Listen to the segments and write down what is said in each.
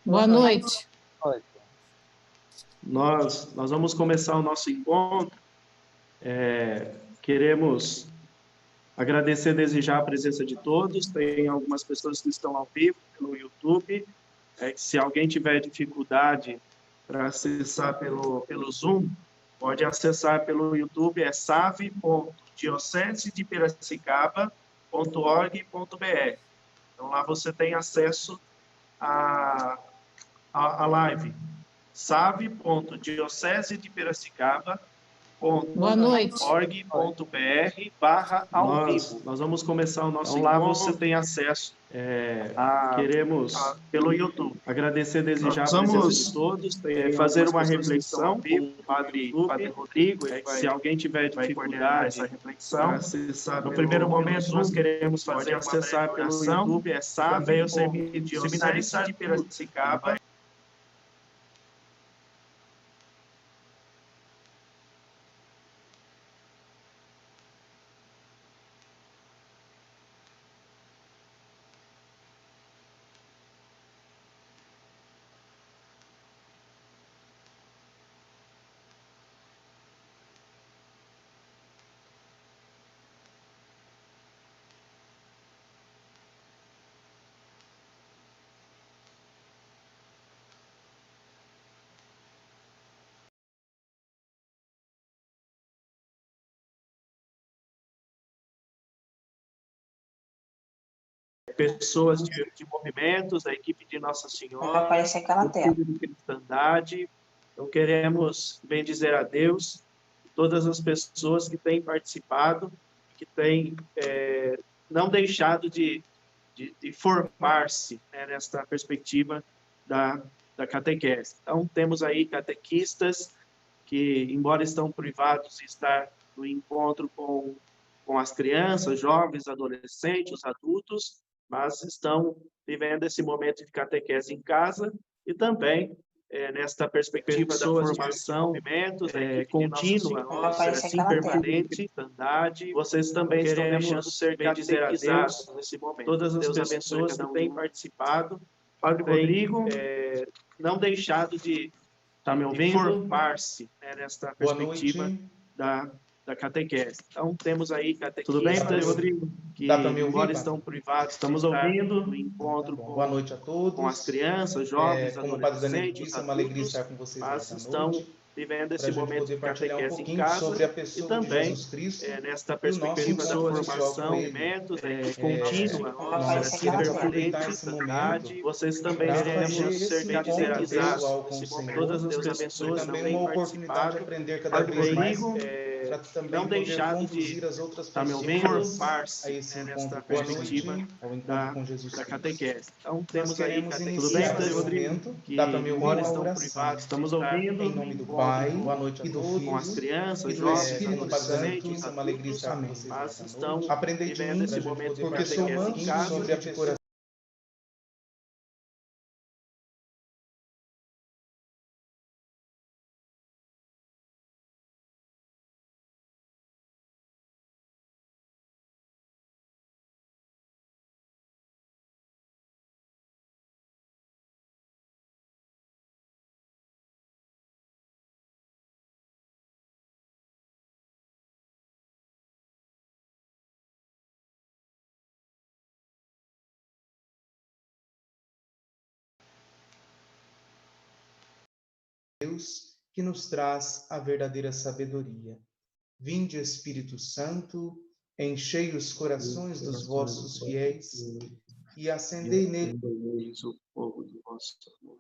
Boa noite. Nós vamos começar o nosso encontro. Queremos agradecer desde já a presença de todos. Tem algumas pessoas que estão ao vivo pelo YouTube. Se alguém tiver dificuldade para acessar pelo Zoom, pode acessar pelo YouTube, é save.diocesedepiracicaba.org.br. Então, lá você tem acesso à live. save.diocese-de-piracicaba.org.br/ao-vivo. Nós vamos começar o nosso encontro. Lá você tem acesso. Queremos, pelo YouTube, agradecer desde já a presença de todos, fazer uma reflexão com o Padre Rodrigo. Se alguém tiver dificuldade para acessar no primeiro momento, nós queremos fazer acessar pelo YouTube, é save.diocese-de-piracicaba. Pessoas de movimentos, da equipe de Nossa Senhora, Aparece aquela tela. de cristandade. Então, queremos bendizer a Deus, todas as pessoas que têm participado, que têm não deixado de formar-se, né, nesta perspectiva da catequese. Então, temos aí catequistas que, embora estão privados de estar no encontro com as crianças, jovens, adolescentes, os adultos, mas estão vivendo esse momento de catequese em casa e também nesta perspectiva da formação, movimentos, contínua, assim, permanente, andade. Vocês também estão deixando ser catequizados nesse momento. Todas as pessoas que têm participado, Padre Rodrigo, não deixado de formar-se, nesta perspectiva da catequese. Então, temos aí catequistas. Tudo bem, Padre Rodrigo? Que, embora estão privados, estamos ouvindo no encontro boa noite a todos. Com as crianças, jovens, como o Padre Danilo adolescentes, disse, é uma alegria estar com vocês mas nesta estão noite, vivendo para esse a gente momento poder de partilhar um catequese em pouquinho casa sobre a e pessoa de também Jesus Cristo nesta e o nosso perspectiva da encontro pessoal formação, com ele. movimentos, contínua, Nós assim, queremos permanente, aproveitar esse momento vocês também para queremos fazer ser esse encontro catequizados pessoal com o nesse Senhor, momento. Todas as e pessoas também têm uma oportunidade de participado. aprender cada Padre vez mais, Rodrigo, para também não poder deixado conduzir de as outras me ouvindo, pessoas a formar-se, esse encontro nesta com a perspectiva noite, ao encontro da com Jesus da Cristo. catequese. Então, Nós temos aí queremos catequistas. iniciar Tudo bem, Padre esse Rodrigo? momento. Que, Dá para me ouvir embora uma estão oração. privados, estamos ouvindo Em nome do Pai, boa noite a e do todos, Filho, com as crianças, e do jovens, Espírito Santo. adolescentes, É uma alegria estar com adultos, vocês mas nesta estão noite. Aprender de vivendo mim, esse momento de porque sou catequese em manso casa sobre a coração. Deus que nos traz a verdadeira sabedoria. Vinde, Espírito Santo, enchei os corações dos vossos fiéis e acendei neles o fogo do vosso amor.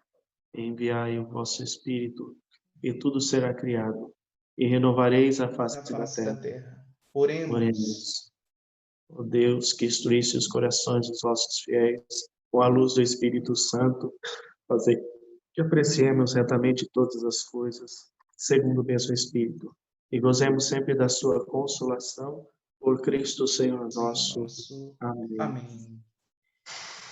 Enviai o vosso Espírito, e tudo será criado, e renovareis a face da terra. Oremos. Oremos. Ó Deus, que instruísse os corações dos vossos fiéis, com a luz do Espírito Santo, fazei que apreciemos retamente todas as coisas, segundo o mesmo Espírito, e gozemos sempre da sua consolação, por Cristo Senhor nosso. Amém. Amém.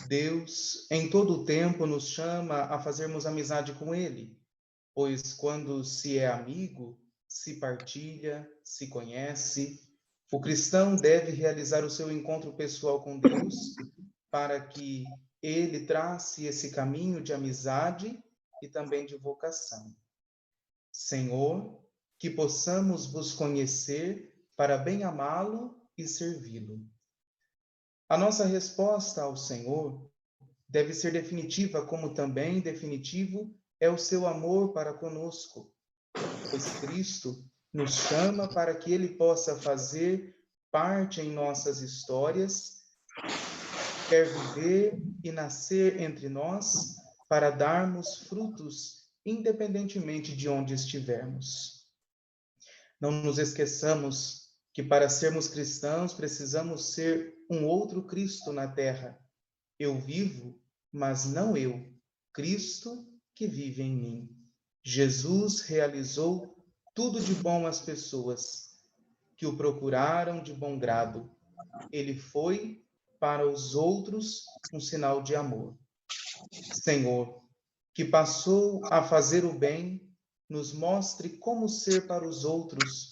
Deus, em todo o tempo, nos chama a fazermos amizade com Ele, pois quando se é amigo, se partilha, se conhece. O cristão deve realizar o seu encontro pessoal com Deus para que ele trace esse caminho de amizade e também de vocação. Senhor, que possamos vos conhecer para bem amá-lo e servi-lo. A nossa resposta ao Senhor deve ser definitiva, como também definitivo é o seu amor para conosco, pois Cristo nos chama para que ele possa fazer parte em nossas histórias, quer viver e nascer entre nós para darmos frutos independentemente de onde estivermos. Não nos esqueçamos que para sermos cristãos precisamos ser um outro Cristo na terra. Eu vivo, mas não eu, Cristo que vive em mim. Jesus realizou tudo de bom às pessoas que o procuraram de bom grado. Ele foi para os outros um sinal de amor. Senhor, que passou a fazer o bem, nos mostre como ser para os outros,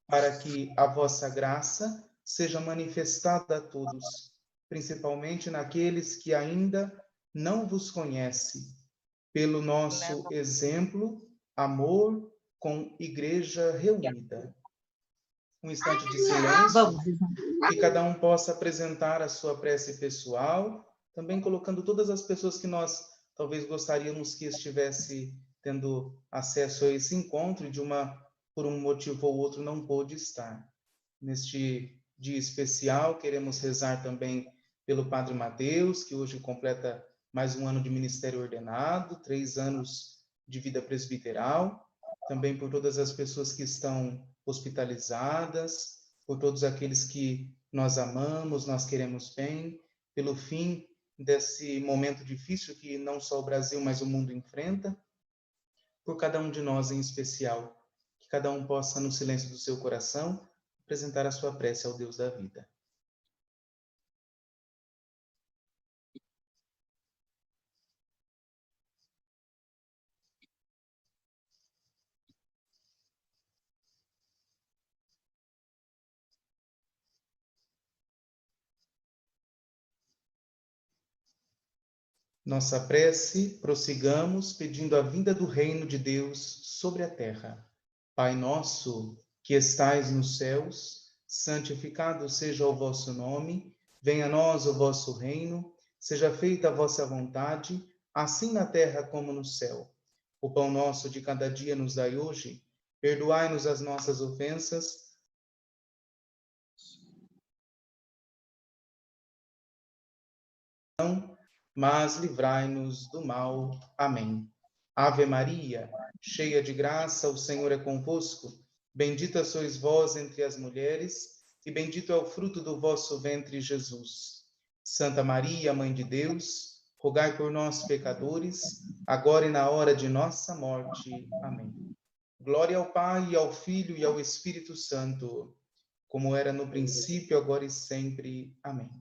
para que a vossa graça seja manifestada a todos, principalmente naqueles que ainda não vos conhecem, pelo nosso exemplo, amor com igreja reunida. Um instante de silêncio, que cada um possa apresentar a sua prece pessoal, também colocando todas as pessoas que nós talvez gostaríamos que estivesse tendo acesso a esse encontro e por um motivo ou outro não pôde estar. Neste dia especial, queremos rezar também pelo Padre Mateus, que hoje completa mais um ano de ministério ordenado, 3 anos de vida presbiteral, também por todas as pessoas que estão hospitalizadas, por todos aqueles que nós amamos, nós queremos bem, pelo fim desse momento difícil que não só o Brasil, mas o mundo enfrenta, por cada um de nós em especial, que cada um possa, no silêncio do seu coração, apresentar a sua prece ao Deus da vida. Nossa prece, prossigamos pedindo a vinda do reino de Deus sobre a terra. Pai nosso, que estais nos céus, santificado seja o vosso nome, venha a nós o vosso reino, seja feita a vossa vontade, assim na terra como no céu. O pão nosso de cada dia nos dai hoje, perdoai-nos as nossas ofensas, mas livrai-nos do mal. Amém. Ave Maria, cheia de graça, o Senhor é convosco. Bendita sois vós entre as mulheres, e bendito é o fruto do vosso ventre, Jesus. Santa Maria, Mãe de Deus, rogai por nós, pecadores, agora e na hora de nossa morte. Amém. Glória ao Pai, e ao Filho, e ao Espírito Santo, como era no princípio, agora e sempre. Amém.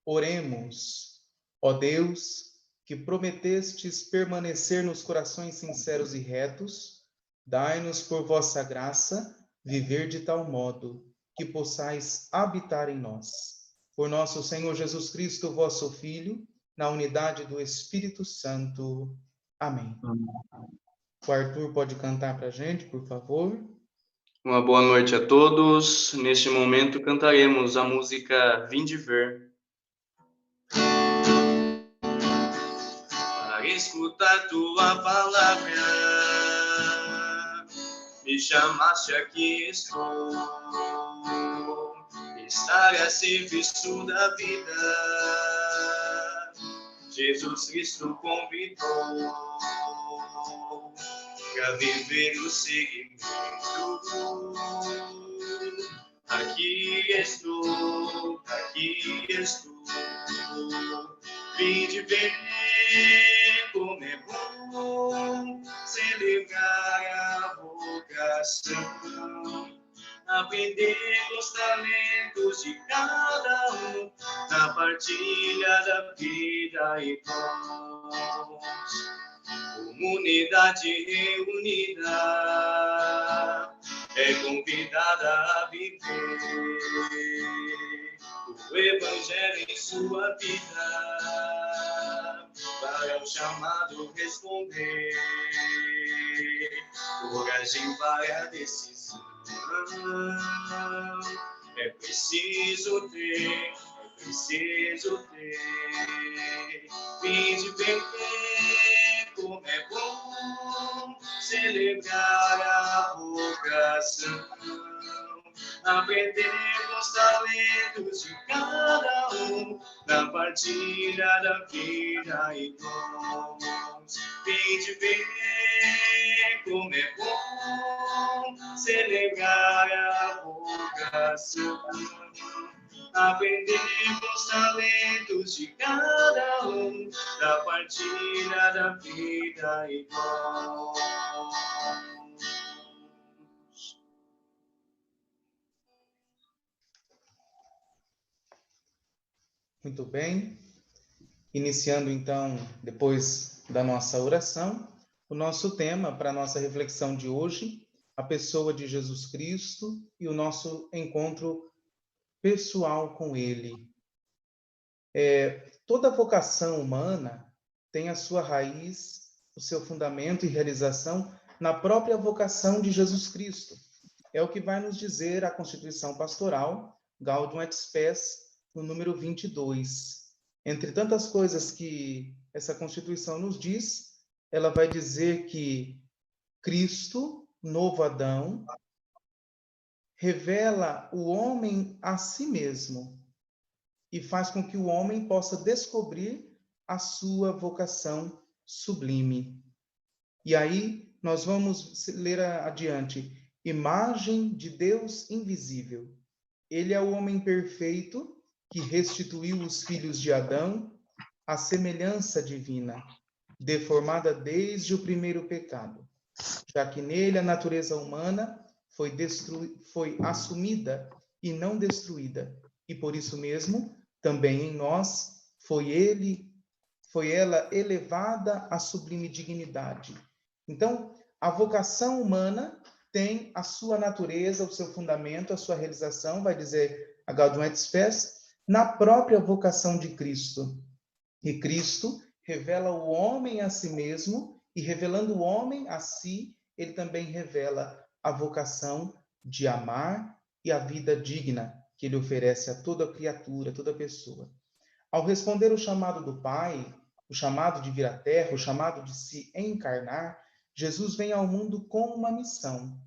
Oremos. Ó Deus, que prometestes permanecer nos corações sinceros e retos, dai-nos por vossa graça viver de tal modo que possais habitar em nós. Por nosso Senhor Jesus Cristo, vosso Filho, na unidade do Espírito Santo. Amém. O Arthur pode cantar para a gente, por favor? Uma boa noite a todos. Neste momento cantaremos a música Vinde Ver. Para escutar tua palavra, me chamaste, aqui estou. Estar a serviço da vida, Jesus Cristo convidou para viver o seguimento. Aqui estou, vinde ver como é bom celebrar a vocação, aprender os talentos de cada um, na partilha da vida e dons. Comunidade reunida é convidada a viver o o Evangelho em sua vida, para o chamado responder, coragem para a decisão. É preciso ter, vinde ver como é bom celebrar a vocação, aprender os talentos de cada um na partilha da vida e dons. Vinde ver como é bom celebrar a vocação, aprender os talentos de cada um na partilha da vida e dons. Muito bem. Iniciando, então, depois da nossa oração, o nosso tema para a nossa reflexão de hoje, a pessoa de Jesus Cristo e o nosso encontro pessoal com Ele. Toda vocação humana tem a sua raiz, o seu fundamento e realização na própria vocação de Jesus Cristo. É o que vai nos dizer a Constituição Pastoral, Gaudium et Spes, no número 22. Entre tantas coisas que essa Constituição nos diz, ela vai dizer que Cristo, novo Adão, revela o homem a si mesmo e faz com que o homem possa descobrir a sua vocação sublime. E aí nós vamos ler adiante. Imagem de Deus invisível. Ele é o homem perfeito que restituiu os filhos de Adão à semelhança divina, deformada desde o primeiro pecado, já que nele a natureza humana foi assumida e não destruída, e por isso mesmo, também em nós, foi ela elevada à sublime dignidade. Então, a vocação humana tem a sua natureza, o seu fundamento, a sua realização, vai dizer a Gaudium et Spes, na própria vocação de Cristo. E Cristo revela o homem a si mesmo, e revelando o homem a si, ele também revela a vocação de amar e a vida digna que ele oferece a toda criatura, toda pessoa. Ao responder o chamado do Pai, o chamado de vir à Terra, o chamado de se encarnar, Jesus vem ao mundo com uma missão.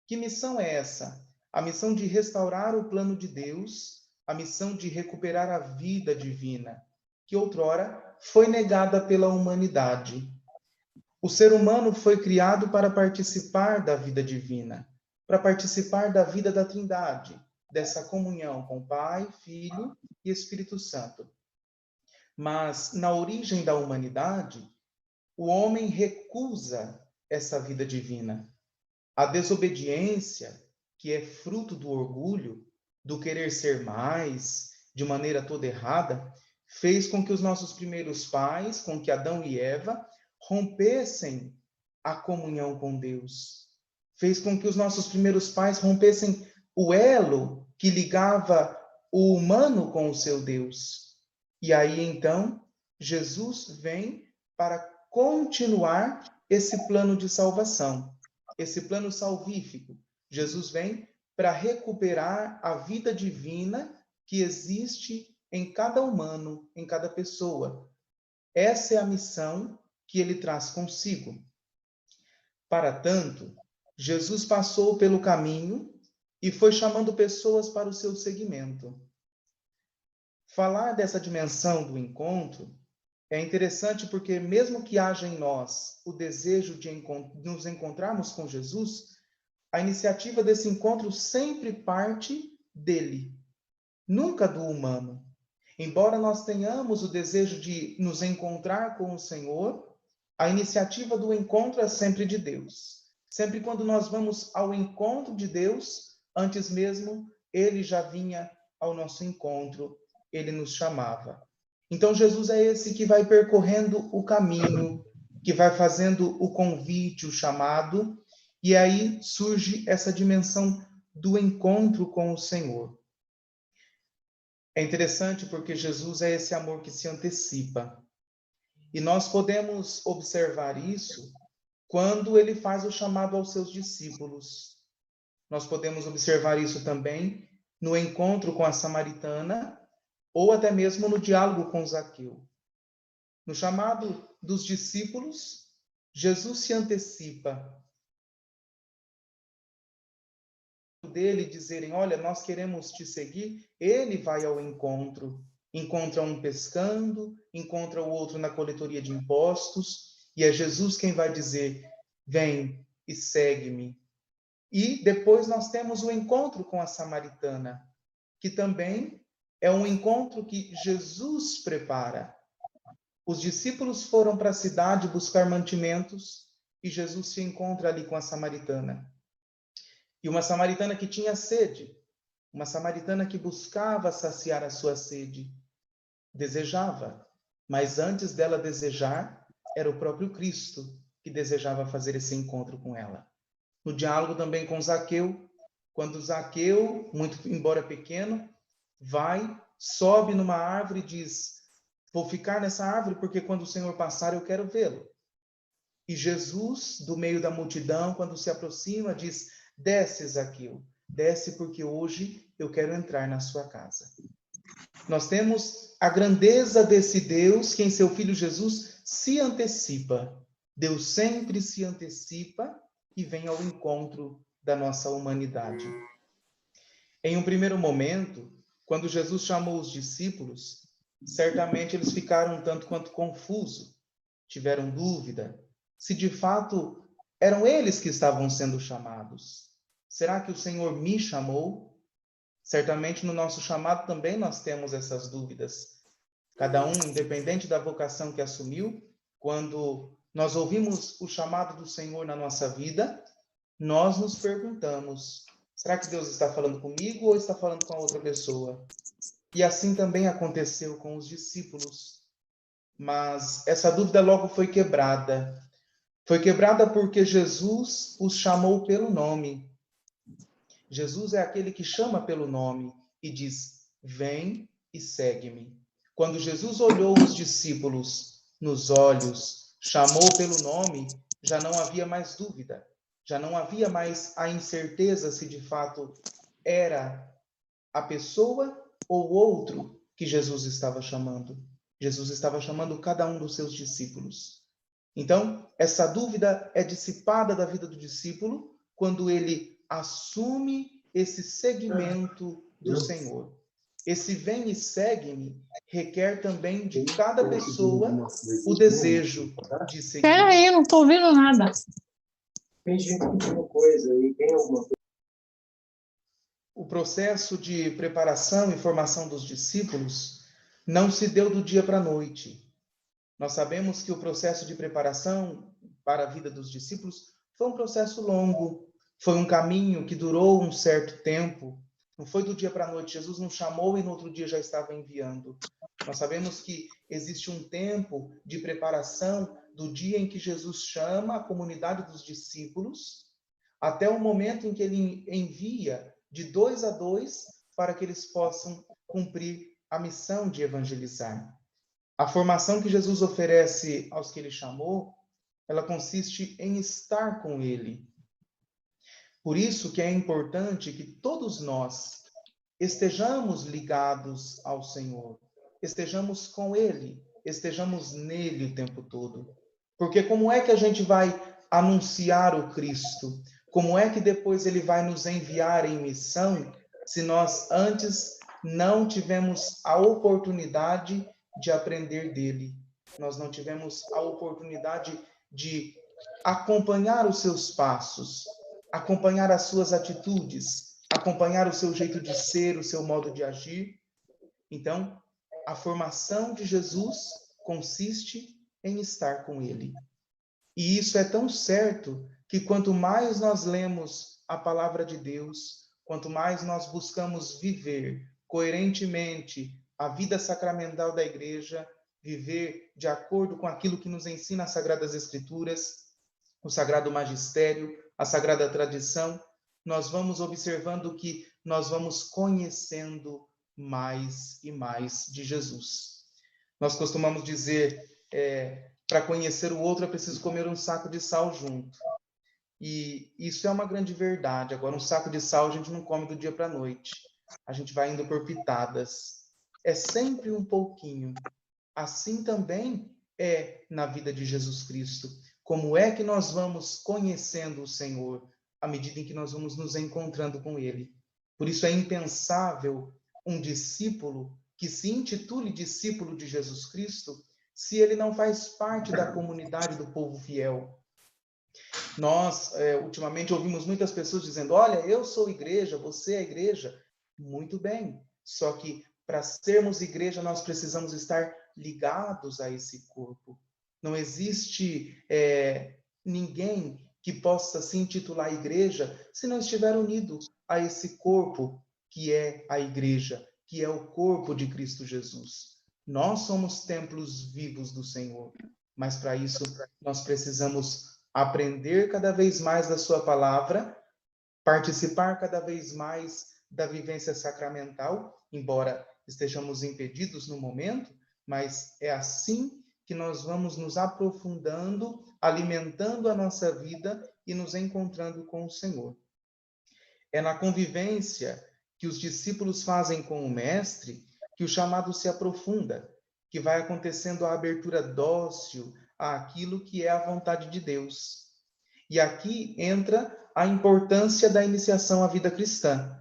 Que missão é essa? A missão de restaurar o plano de Deus, a missão de recuperar a vida divina, que outrora foi negada pela humanidade. O ser humano foi criado para participar da vida divina, para participar da vida da Trindade, dessa comunhão com Pai, Filho e Espírito Santo. Mas, na origem da humanidade, o homem recusa essa vida divina. A desobediência, que é fruto do orgulho, do querer ser mais, de maneira toda errada, fez com que os nossos primeiros pais, com que Adão e Eva, rompessem a comunhão com Deus. Fez com que os nossos primeiros pais rompessem o elo que ligava o humano com o seu Deus. E aí, então, Jesus vem para continuar esse plano de salvação, esse plano salvífico. Jesus vem para recuperar a vida divina que existe em cada humano, em cada pessoa. Essa é a missão que ele traz consigo. Para tanto, Jesus passou pelo caminho e foi chamando pessoas para o seu seguimento. Falar dessa dimensão do encontro é interessante porque, mesmo que haja em nós o desejo de nos encontrarmos com Jesus, a iniciativa desse encontro sempre parte dele, nunca do humano. Embora nós tenhamos o desejo de nos encontrar com o Senhor, a iniciativa do encontro é sempre de Deus. Sempre quando nós vamos ao encontro de Deus, antes mesmo, ele já vinha ao nosso encontro, ele nos chamava. Então, Jesus é esse que vai percorrendo o caminho, que vai fazendo o convite, o chamado, e aí surge essa dimensão do encontro com o Senhor. É interessante porque Jesus é esse amor que se antecipa. E nós podemos observar isso quando ele faz o chamado aos seus discípulos. Nós podemos observar isso também no encontro com a samaritana ou até mesmo no diálogo com Zaqueu. No chamado dos discípulos, Jesus se antecipa dele dizerem, olha, nós queremos te seguir, ele vai ao encontro, encontra um pescando, encontra o outro na coletoria de impostos, e é Jesus quem vai dizer, vem e segue-me. E depois nós temos o encontro com a samaritana, que também é um encontro que Jesus prepara. Os discípulos foram para a cidade buscar mantimentos, e Jesus se encontra ali com a samaritana. E uma samaritana que tinha sede, uma samaritana que buscava saciar a sua sede, desejava, mas antes dela desejar, era o próprio Cristo que desejava fazer esse encontro com ela. No diálogo também com Zaqueu, quando Zaqueu, muito embora pequeno, vai, sobe numa árvore e diz, vou ficar nessa árvore porque quando o Senhor passar eu quero vê-lo. E Jesus, do meio da multidão, quando se aproxima, diz, desce, Zaqueu, desce porque hoje eu quero entrar na sua casa. Nós temos a grandeza desse Deus que em seu Filho Jesus se antecipa. Deus sempre se antecipa e vem ao encontro da nossa humanidade. Em um primeiro momento, quando Jesus chamou os discípulos, certamente eles ficaram um tanto quanto confusos, tiveram dúvida, se de fato eram eles que estavam sendo chamados. Será que o Senhor me chamou? Certamente no nosso chamado também nós temos essas dúvidas. Cada um, independente da vocação que assumiu, quando nós ouvimos o chamado do Senhor na nossa vida, nós nos perguntamos, será que Deus está falando comigo ou está falando com a outra pessoa? E assim também aconteceu com os discípulos. Mas essa dúvida logo foi quebrada. Foi quebrada porque Jesus os chamou pelo nome. Jesus é aquele que chama pelo nome e diz, vem e segue-me. Quando Jesus olhou os discípulos nos olhos, chamou pelo nome, já não havia mais dúvida. Já não havia mais a incerteza se de fato era a pessoa ou outro que Jesus estava chamando. Jesus estava chamando cada um dos seus discípulos. Então, essa dúvida é dissipada da vida do discípulo quando ele assume esse seguimento do Senhor. Esse vem e segue-me requer também de cada pessoa o desejo de seguir. Peraí, eu não estou ouvindo nada. Tem gente pedindo coisa aí, tem alguma coisa? O processo de preparação e formação dos discípulos não se deu do dia para a noite. Nós sabemos que o processo de preparação para a vida dos discípulos foi um processo longo, foi um caminho que durou um certo tempo. Não foi do dia para a noite. Jesus não chamou e no outro dia já estava enviando. Nós sabemos que existe um tempo de preparação do dia em que Jesus chama a comunidade dos discípulos até o momento em que ele envia de 2 a 2 para que eles possam cumprir a missão de evangelizar. A formação que Jesus oferece aos que ele chamou, ela consiste em estar com ele. Por isso que é importante que todos nós estejamos ligados ao Senhor, estejamos com ele, estejamos nele o tempo todo. Porque como é que a gente vai anunciar o Cristo? Como é que depois ele vai nos enviar em missão se nós antes não tivemos a oportunidade de aprender dele? Nós não tivemos a oportunidade de acompanhar os seus passos, acompanhar as suas atitudes, acompanhar o seu jeito de ser, o seu modo de agir. Então, a formação de Jesus consiste em estar com ele. E isso é tão certo que quanto mais nós lemos a palavra de Deus, quanto mais nós buscamos viver coerentemente a vida sacramental da igreja, viver de acordo com aquilo que nos ensina as Sagradas Escrituras, o Sagrado Magistério, a Sagrada Tradição, nós vamos observando que nós vamos conhecendo mais e mais de Jesus. Nós costumamos dizer, para conhecer o outro é preciso comer um saco de sal junto. E isso é uma grande verdade. Agora, um saco de sal a gente não come do dia para a noite. A gente vai indo por pitadas. É sempre um pouquinho. Assim também é na vida de Jesus Cristo. Como é que nós vamos conhecendo o Senhor à medida em que nós vamos nos encontrando com Ele? Por isso é impensável um discípulo que se intitule discípulo de Jesus Cristo se ele não faz parte da comunidade do povo fiel. Nós, ultimamente, ouvimos muitas pessoas dizendo, olha, eu sou igreja, você é igreja. Muito bem, só que para sermos igreja, nós precisamos estar ligados a esse corpo. Não existe ninguém que possa se intitular igreja se não estiver unido a esse corpo que é a igreja, que é o corpo de Cristo Jesus. Nós somos templos vivos do Senhor, mas para isso nós precisamos aprender cada vez mais da sua palavra, participar cada vez mais da vivência sacramental, embora estejamos impedidos no momento, mas é assim que nós vamos nos aprofundando, alimentando a nossa vida e nos encontrando com o Senhor. É na convivência que os discípulos fazem com o Mestre que o chamado se aprofunda, que vai acontecendo a abertura dócil àquilo que é a vontade de Deus. E aqui entra a importância da iniciação à vida cristã,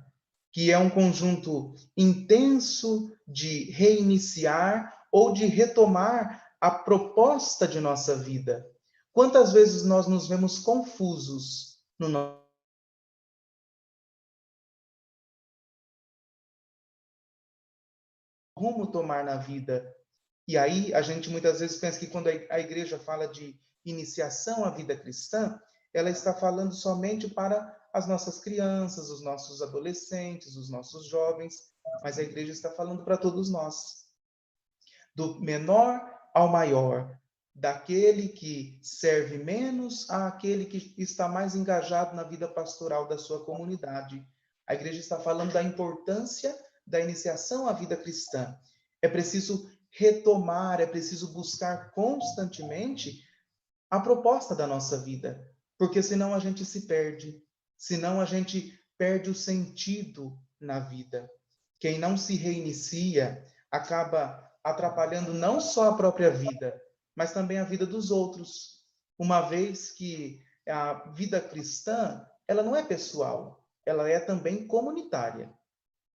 que é um conjunto intenso de reiniciar ou de retomar a proposta de nossa vida. Quantas vezes nós nos vemos confusos no nosso rumo tomar na vida? E aí a gente muitas vezes pensa que quando a igreja fala de iniciação à vida cristã, ela está falando somente para as nossas crianças, os nossos adolescentes, os nossos jovens, mas a igreja está falando para todos nós. Do menor ao maior, daquele que serve menos àquele que está mais engajado na vida pastoral da sua comunidade. A igreja está falando da importância da iniciação à vida cristã. É preciso retomar, é preciso buscar constantemente a proposta da nossa vida, porque senão a gente se perde, senão a gente perde o sentido na vida. Quem não se reinicia acaba atrapalhando não só a própria vida, mas também a vida dos outros, uma vez que a vida cristã, ela não é pessoal, ela é também comunitária.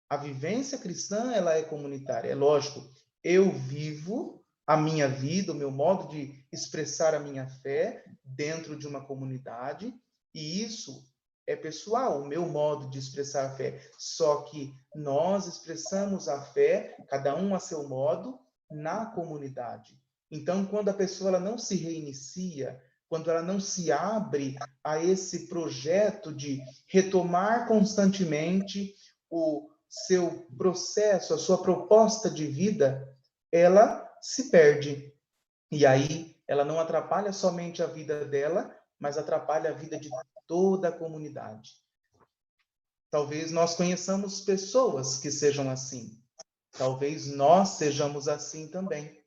A vivência cristã, ela é comunitária. É lógico, eu vivo a minha vida, o meu modo de expressar a minha fé dentro de uma comunidade, e isso é pessoal, o meu modo de expressar a fé. Só que nós expressamos a fé, cada um a seu modo, na comunidade. Então, quando a pessoa ela não se reinicia, quando ela não se abre a esse projeto de retomar constantemente o seu processo, a sua proposta de vida, ela se perde. E aí, ela não atrapalha somente a vida dela, mas atrapalha a vida de toda a comunidade. Talvez nós conheçamos pessoas que sejam assim. Talvez nós sejamos assim também.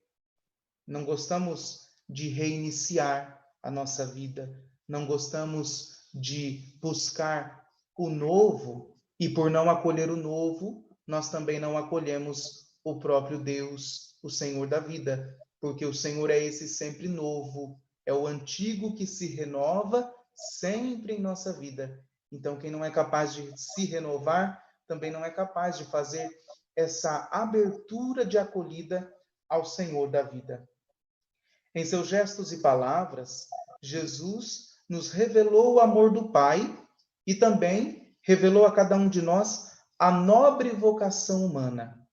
Não gostamos de reiniciar a nossa vida. Não gostamos de buscar o novo. E por não acolher o novo, nós também não acolhemos o próprio Deus, o Senhor da vida. Porque o Senhor é esse sempre novo. É o antigo que se renova sempre em nossa vida. Então, quem não é capaz de se renovar, também não é capaz de fazer essa abertura de acolhida ao Senhor da vida. Em seus gestos e palavras, Jesus nos revelou o amor do Pai e também revelou a cada um de nós a nobre vocação humana.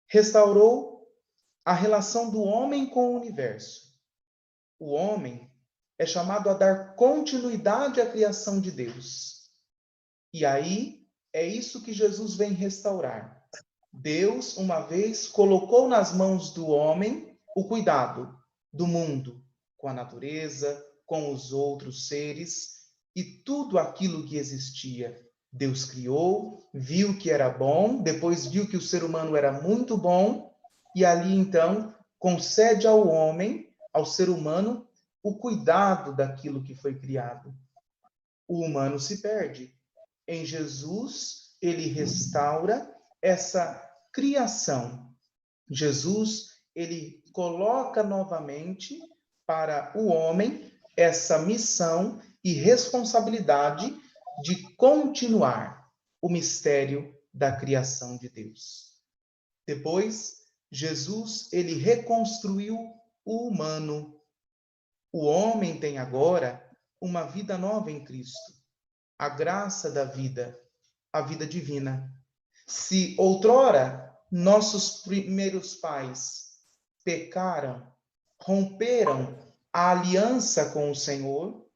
Restaurou a relação do homem com o universo. O homem é chamado a dar continuidade à criação de Deus. E aí é isso que Jesus vem restaurar. Deus, uma vez, colocou nas mãos do homem o cuidado do mundo, com a natureza, com os outros seres e tudo aquilo que existia. Deus criou, viu que era bom, depois viu que o ser humano era muito bom, e ali então concede ao homem, ao ser humano, o cuidado daquilo que foi criado. O humano se perde. Em Jesus, ele restaura essa criação. Jesus, ele coloca novamente para o homem essa missão e responsabilidade de continuar o mistério da criação de Deus. Depois, Jesus, ele reconstruiu o humano. O homem tem agora uma vida nova em Cristo, a graça da vida, a vida divina. Se outrora nossos primeiros pais pecaram, romperam a aliança com o Senhor,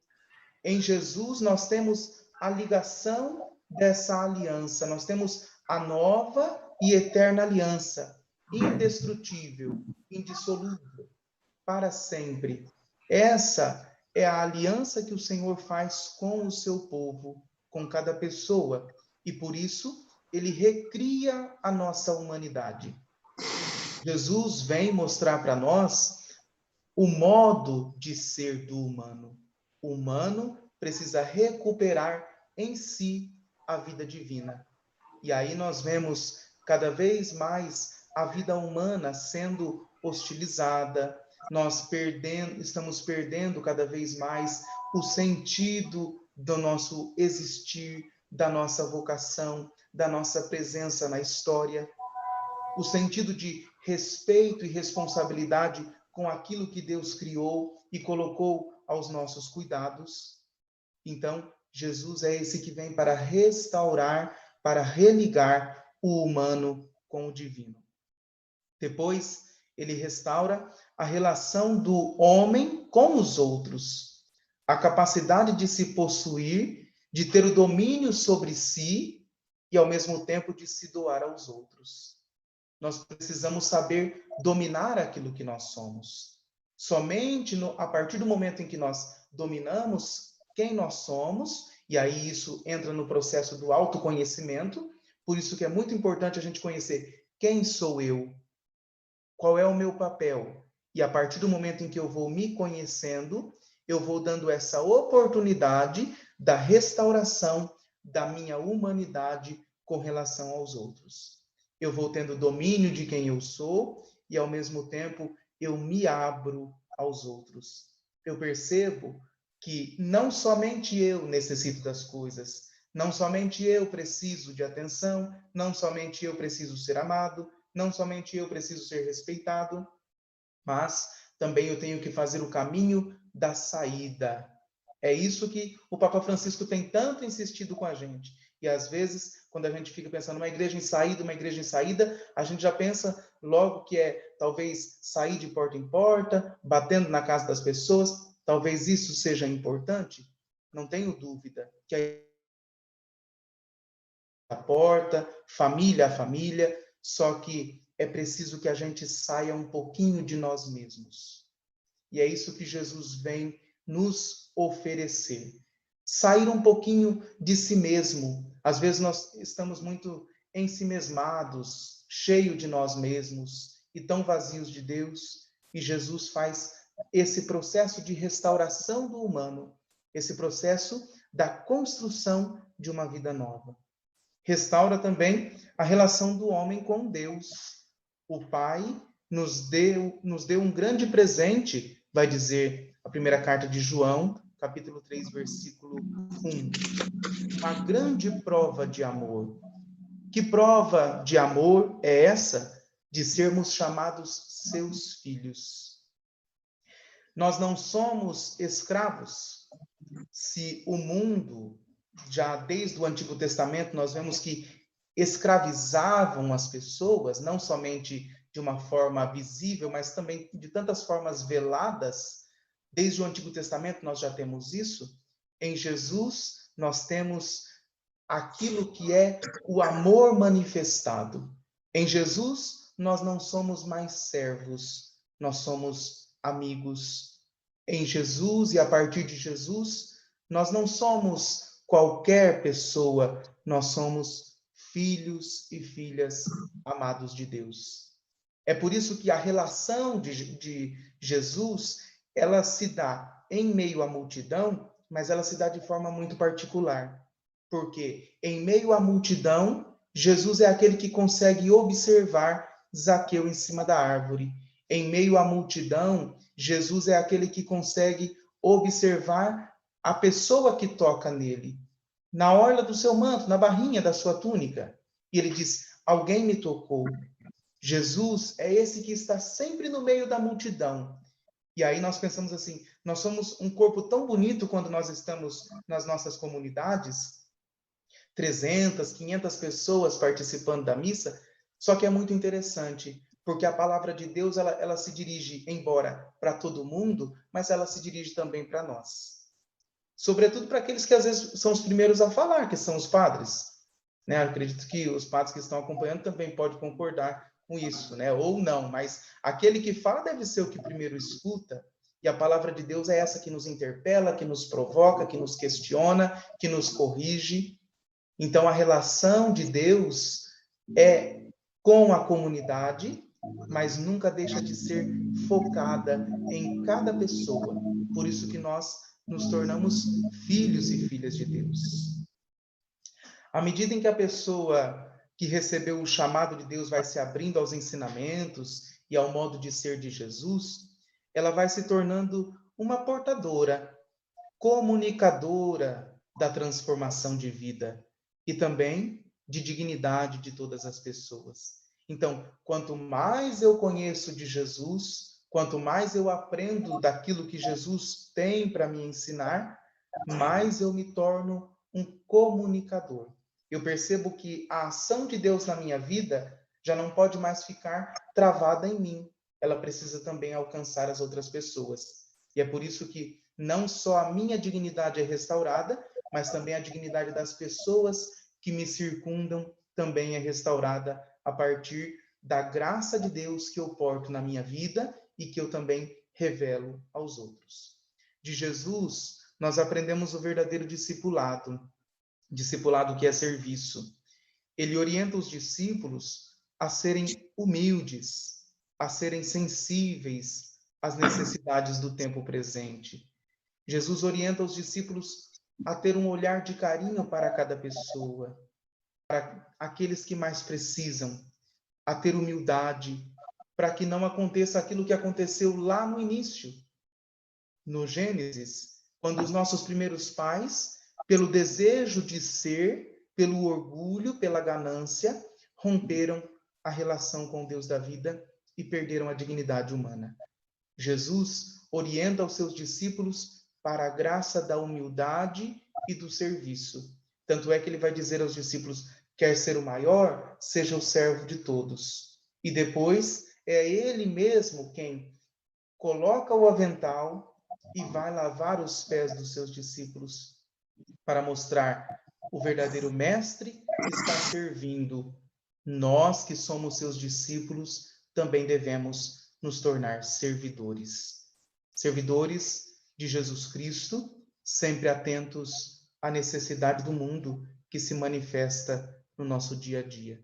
em Jesus nós temos a ligação dessa aliança, nós temos a nova e eterna aliança, indestrutível, indissolúvel, para sempre. Essa é a aliança que o Senhor faz com o seu povo, com cada pessoa, e por isso ele recria a nossa humanidade. Jesus vem mostrar para nós o modo de ser do humano. O humano precisa recuperar em si a vida divina. E aí nós vemos cada vez mais a vida humana sendo hostilizada, estamos perdendo cada vez mais o sentido do nosso existir, da nossa vocação, da nossa presença na história, o sentido de respeito e responsabilidade com aquilo que Deus criou e colocou aos nossos cuidados. Então, Jesus é esse que vem para restaurar, para religar o humano com o divino. Depois, ele restaura a relação do homem com os outros, a capacidade de se possuir, de ter o domínio sobre si e, ao mesmo tempo, de se doar aos outros. Nós precisamos saber dominar aquilo que nós somos. Somente a partir do momento em que nós dominamos quem nós somos, e aí isso entra no processo do autoconhecimento, por isso que é muito importante a gente conhecer quem sou eu, qual é o meu papel. E a partir do momento em que eu vou me conhecendo, eu vou dando essa oportunidade da restauração da minha humanidade com relação aos outros. Eu vou tendo domínio de quem eu sou e, ao mesmo tempo, eu me abro aos outros. Eu percebo que não somente eu necessito das coisas, não somente eu preciso de atenção, não somente eu preciso ser amado, não somente eu preciso ser respeitado, mas também eu tenho que fazer o caminho da saída. É isso que o Papa Francisco tem tanto insistido com a gente. E às vezes, quando a gente fica pensando uma igreja em saída, a gente já pensa logo que é talvez sair de porta em porta, batendo na casa das pessoas. Talvez isso seja importante. Não tenho dúvida que a porta, família a família, só que é preciso que a gente saia um pouquinho de nós mesmos. E é isso que Jesus vem nos oferecer. Sair um pouquinho de si mesmo. Às vezes nós estamos muito ensimesmados, cheios de nós mesmos e tão vazios de Deus. E Jesus faz esse processo de restauração do humano, esse processo da construção de uma vida nova. Restaura também a relação do homem com Deus. O Pai nos deu um grande presente, vai dizer a primeira carta de João, capítulo 3, versículo 1. Uma grande prova de amor. Que prova de amor é essa? De sermos chamados seus filhos. Nós não somos escravos. Se o mundo, já desde o Antigo Testamento, nós vemos que escravizavam as pessoas, não somente de uma forma visível, mas também de tantas formas veladas. Desde o Antigo Testamento nós já temos isso. Em Jesus nós temos aquilo que é o amor manifestado. Em Jesus nós não somos mais servos, nós somos amigos. Em Jesus e a partir de Jesus nós não somos qualquer pessoa, nós somos filhos e filhas amados de Deus. É por isso que a relação de Jesus, ela se dá em meio à multidão, mas ela se dá de forma muito particular. Porque em meio à multidão, Jesus é aquele que consegue observar Zaqueu em cima da árvore. Em meio à multidão, Jesus é aquele que consegue observar a pessoa que toca nele, na orla do seu manto, na barrinha da sua túnica. E ele diz: alguém me tocou. Jesus é esse que está sempre no meio da multidão. E aí nós pensamos assim, nós somos um corpo tão bonito quando nós estamos nas nossas comunidades, 300, 500 pessoas participando da missa, só que é muito interessante, porque a palavra de Deus, ela se dirige, embora para todo mundo, mas ela se dirige também para nós. Sobretudo para aqueles que às vezes são os primeiros a falar, que são os padres. Né? Eu acredito que os padres que estão acompanhando também podem concordar com isso, né? Ou não, mas aquele que fala deve ser o que primeiro escuta, e a palavra de Deus é essa que nos interpela, que nos provoca, que nos questiona, que nos corrige. Então, a relação de Deus é com a comunidade, mas nunca deixa de ser focada em cada pessoa. Por isso que nós nos tornamos filhos e filhas de Deus. À medida em que a pessoa que recebeu o chamado de Deus vai se abrindo aos ensinamentos e ao modo de ser de Jesus, ela vai se tornando uma portadora, comunicadora da transformação de vida e também de dignidade de todas as pessoas. Então, quanto mais eu conheço de Jesus, quanto mais eu aprendo daquilo que Jesus tem para me ensinar, mais eu me torno um comunicador. Eu percebo que a ação de Deus na minha vida já não pode mais ficar travada em mim. Ela precisa também alcançar as outras pessoas. E é por isso que não só a minha dignidade é restaurada, mas também a dignidade das pessoas que me circundam também é restaurada a partir da graça de Deus que eu porto na minha vida e que eu também revelo aos outros. De Jesus, nós aprendemos o verdadeiro discipulado, discipulado que é serviço. Ele orienta os discípulos a serem humildes, a serem sensíveis às necessidades do tempo presente. Jesus orienta os discípulos a ter um olhar de carinho para cada pessoa, para aqueles que mais precisam, a ter humildade, para que não aconteça aquilo que aconteceu lá no início, no Gênesis, quando os nossos primeiros pais, pelo desejo de ser, pelo orgulho, pela ganância, romperam a relação com o Deus da vida e perderam a dignidade humana. Jesus orienta os seus discípulos para a graça da humildade e do serviço. Tanto é que ele vai dizer aos discípulos: quer ser o maior, seja o servo de todos. E depois é ele mesmo quem coloca o avental e vai lavar os pés dos seus discípulos para mostrar o verdadeiro mestre está servindo. Nós que somos seus discípulos também devemos nos tornar servidores. Servidores de Jesus Cristo, sempre atentos à necessidade do mundo que se manifesta no nosso dia a dia.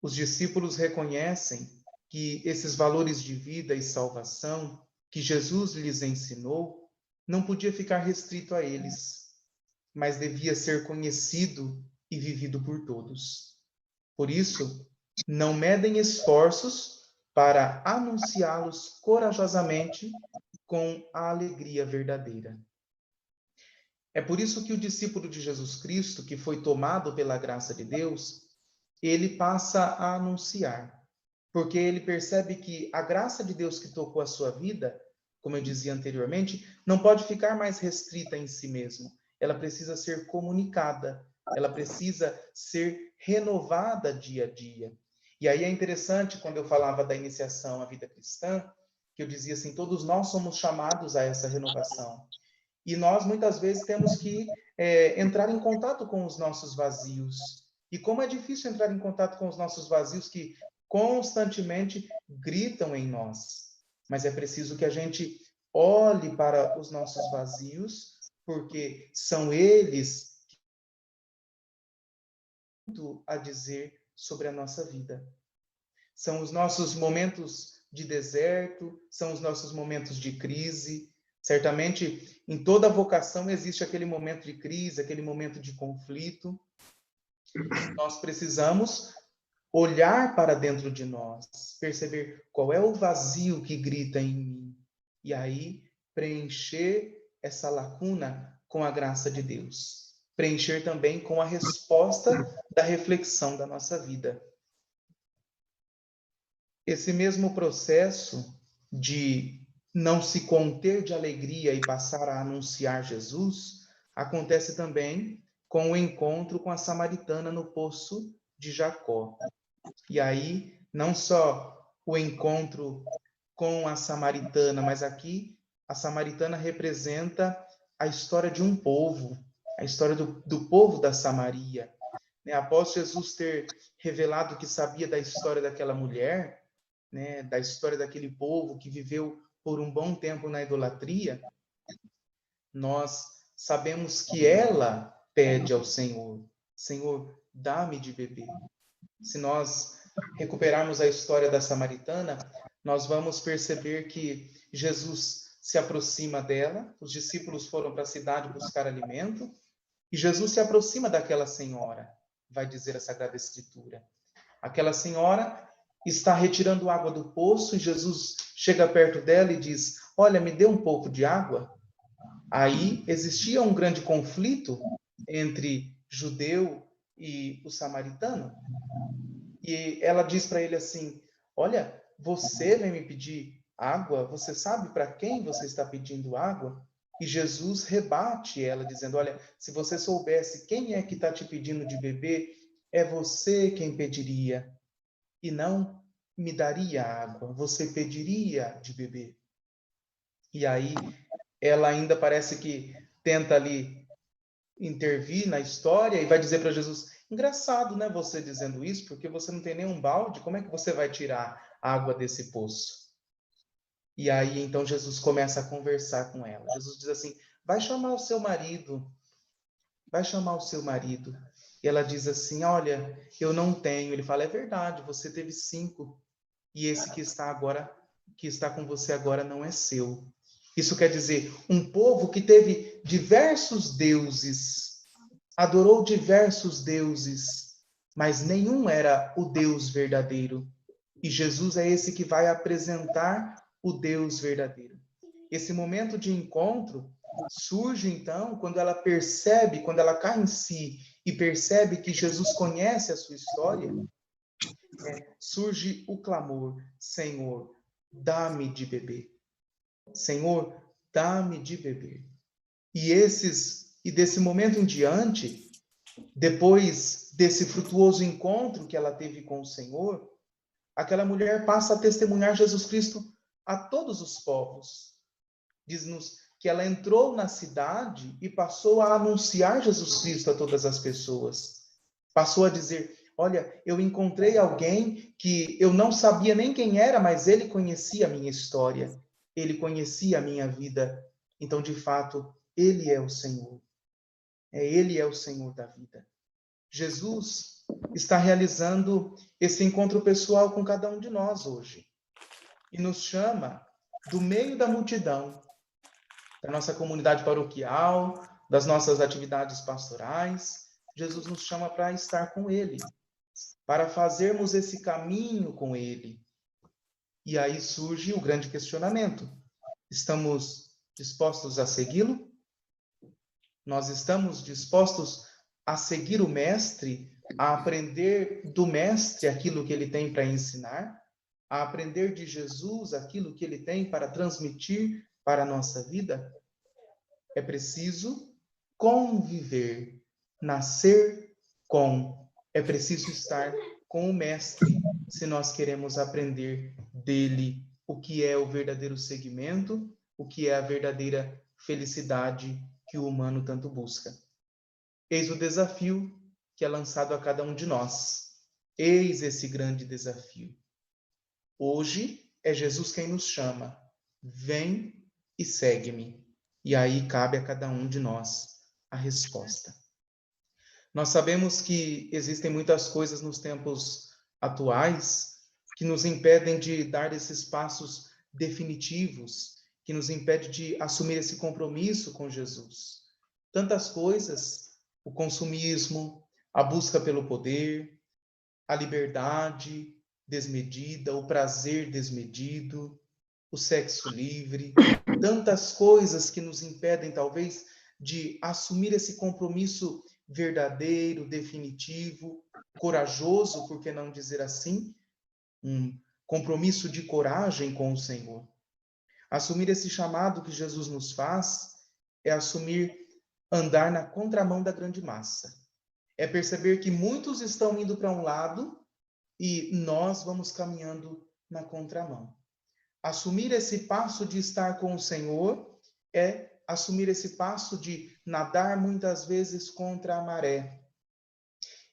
Os discípulos reconhecem que esses valores de vida e salvação que Jesus lhes ensinou não podia ficar restrito a eles, mas devia ser conhecido e vivido por todos. Por isso, não medem esforços para anunciá-los corajosamente com a alegria verdadeira. É por isso que o discípulo de Jesus Cristo, que foi tomado pela graça de Deus, ele passa a anunciar, porque ele percebe que a graça de Deus que tocou a sua vida, como eu dizia anteriormente, não pode ficar mais restrita em si mesmo. Ela precisa ser comunicada, ela precisa ser renovada dia a dia. E aí é interessante, quando eu falava da iniciação à vida cristã, que eu dizia assim, todos nós somos chamados a essa renovação. E nós, muitas vezes, temos que entrar em contato com os nossos vazios. E como é difícil entrar em contato com os nossos vazios que constantemente gritam em nós. Mas é preciso que a gente olhe para os nossos vazios, porque são eles a dizer sobre a nossa vida. São os nossos momentos de deserto, são os nossos momentos de crise. Certamente, em toda vocação existe aquele momento de crise, aquele momento de conflito. Nós precisamos olhar para dentro de nós, perceber qual é o vazio que grita em mim, e aí preencher essa lacuna com a graça de Deus. Preencher também com a resposta da reflexão da nossa vida. Esse mesmo processo de não se conter de alegria e passar a anunciar Jesus, acontece também com o encontro com a samaritana no poço de Jacó. E aí, não só o encontro com a samaritana, mas aqui a samaritana representa a história de um povo, a história do povo da Samaria. Após Jesus ter revelado que sabia da história daquela mulher, da história daquele povo que viveu por um bom tempo na idolatria, nós sabemos que ela pede ao Senhor: Senhor, dá-me de beber. Se nós recuperarmos a história da samaritana, nós vamos perceber que Jesus se aproxima dela, os discípulos foram para a cidade buscar alimento, e Jesus se aproxima daquela senhora, vai dizer a Sagrada Escritura. Aquela senhora está retirando água do poço e Jesus chega perto dela e diz: olha, me dê um pouco de água. Aí existia um grande conflito entre judeu e o samaritano. E ela diz para ele assim: olha, você vem me pedir água? Você sabe para quem você está pedindo água? E Jesus rebate ela, dizendo: olha, se você soubesse quem é que está te pedindo de beber, é você quem pediria, e não me daria água, você pediria de beber. E aí ela ainda parece que tenta ali intervir na história e vai dizer para Jesus: engraçado, né, você dizendo isso, porque você não tem nenhum balde, como é que você vai tirar água desse poço? E aí então Jesus começa a conversar com ela. Jesus diz assim: vai chamar o seu marido, vai chamar o seu marido. E ela diz assim: olha, eu não tenho. Ele fala: é verdade, você teve 5, e esse que está com você agora não é seu. Isso quer dizer, um povo que teve diversos deuses, adorou diversos deuses, mas nenhum era o Deus verdadeiro. E Jesus é esse que vai apresentar o Deus verdadeiro. Esse momento de encontro surge, então, quando ela percebe, quando ela cai em si e percebe que Jesus conhece a sua história, surge o clamor: Senhor, dá-me de beber. Senhor, dá-me de beber. E desse momento em diante, depois desse frutuoso encontro que ela teve com o Senhor, aquela mulher passa a testemunhar Jesus Cristo a todos os povos. Diz-nos que ela entrou na cidade e passou a anunciar Jesus Cristo a todas as pessoas. Passou a dizer: olha, eu encontrei alguém que eu não sabia nem quem era, mas ele conhecia a minha história. Ele conhecia a minha vida. Então, de fato, ele é o Senhor. Ele é o Senhor da vida. Jesus está realizando esse encontro pessoal com cada um de nós hoje. E nos chama do meio da multidão, da nossa comunidade paroquial, das nossas atividades pastorais. Jesus nos chama para estar com ele, para fazermos esse caminho com ele. E aí surge o grande questionamento: estamos dispostos a segui-lo? Nós estamos dispostos a seguir o Mestre, a aprender do Mestre aquilo que ele tem para ensinar, a aprender de Jesus aquilo que ele tem para transmitir para a nossa vida? É preciso conviver, nascer com. É preciso estar com o Mestre se nós queremos aprender dele o que é o verdadeiro seguimento, o que é a verdadeira felicidade que o humano tanto busca. Eis o desafio que é lançado a cada um de nós. Eis esse grande desafio. Hoje é Jesus quem nos chama. Vem e segue-me. E aí cabe a cada um de nós a resposta. Nós sabemos que existem muitas coisas nos tempos atuais que nos impedem de dar esses passos definitivos, que nos impede de assumir esse compromisso com Jesus. Tantas coisas, o consumismo, a busca pelo poder, a liberdade desmedida, o prazer desmedido, o sexo livre, tantas coisas que nos impedem, talvez, de assumir esse compromisso verdadeiro, definitivo, corajoso, por que não dizer assim? Um compromisso de coragem com o Senhor. Assumir esse chamado que Jesus nos faz é assumir andar na contramão da grande massa. É perceber que muitos estão indo para um lado e nós vamos caminhando na contramão. Assumir esse passo de estar com o Senhor é assumir esse passo de nadar muitas vezes contra a maré.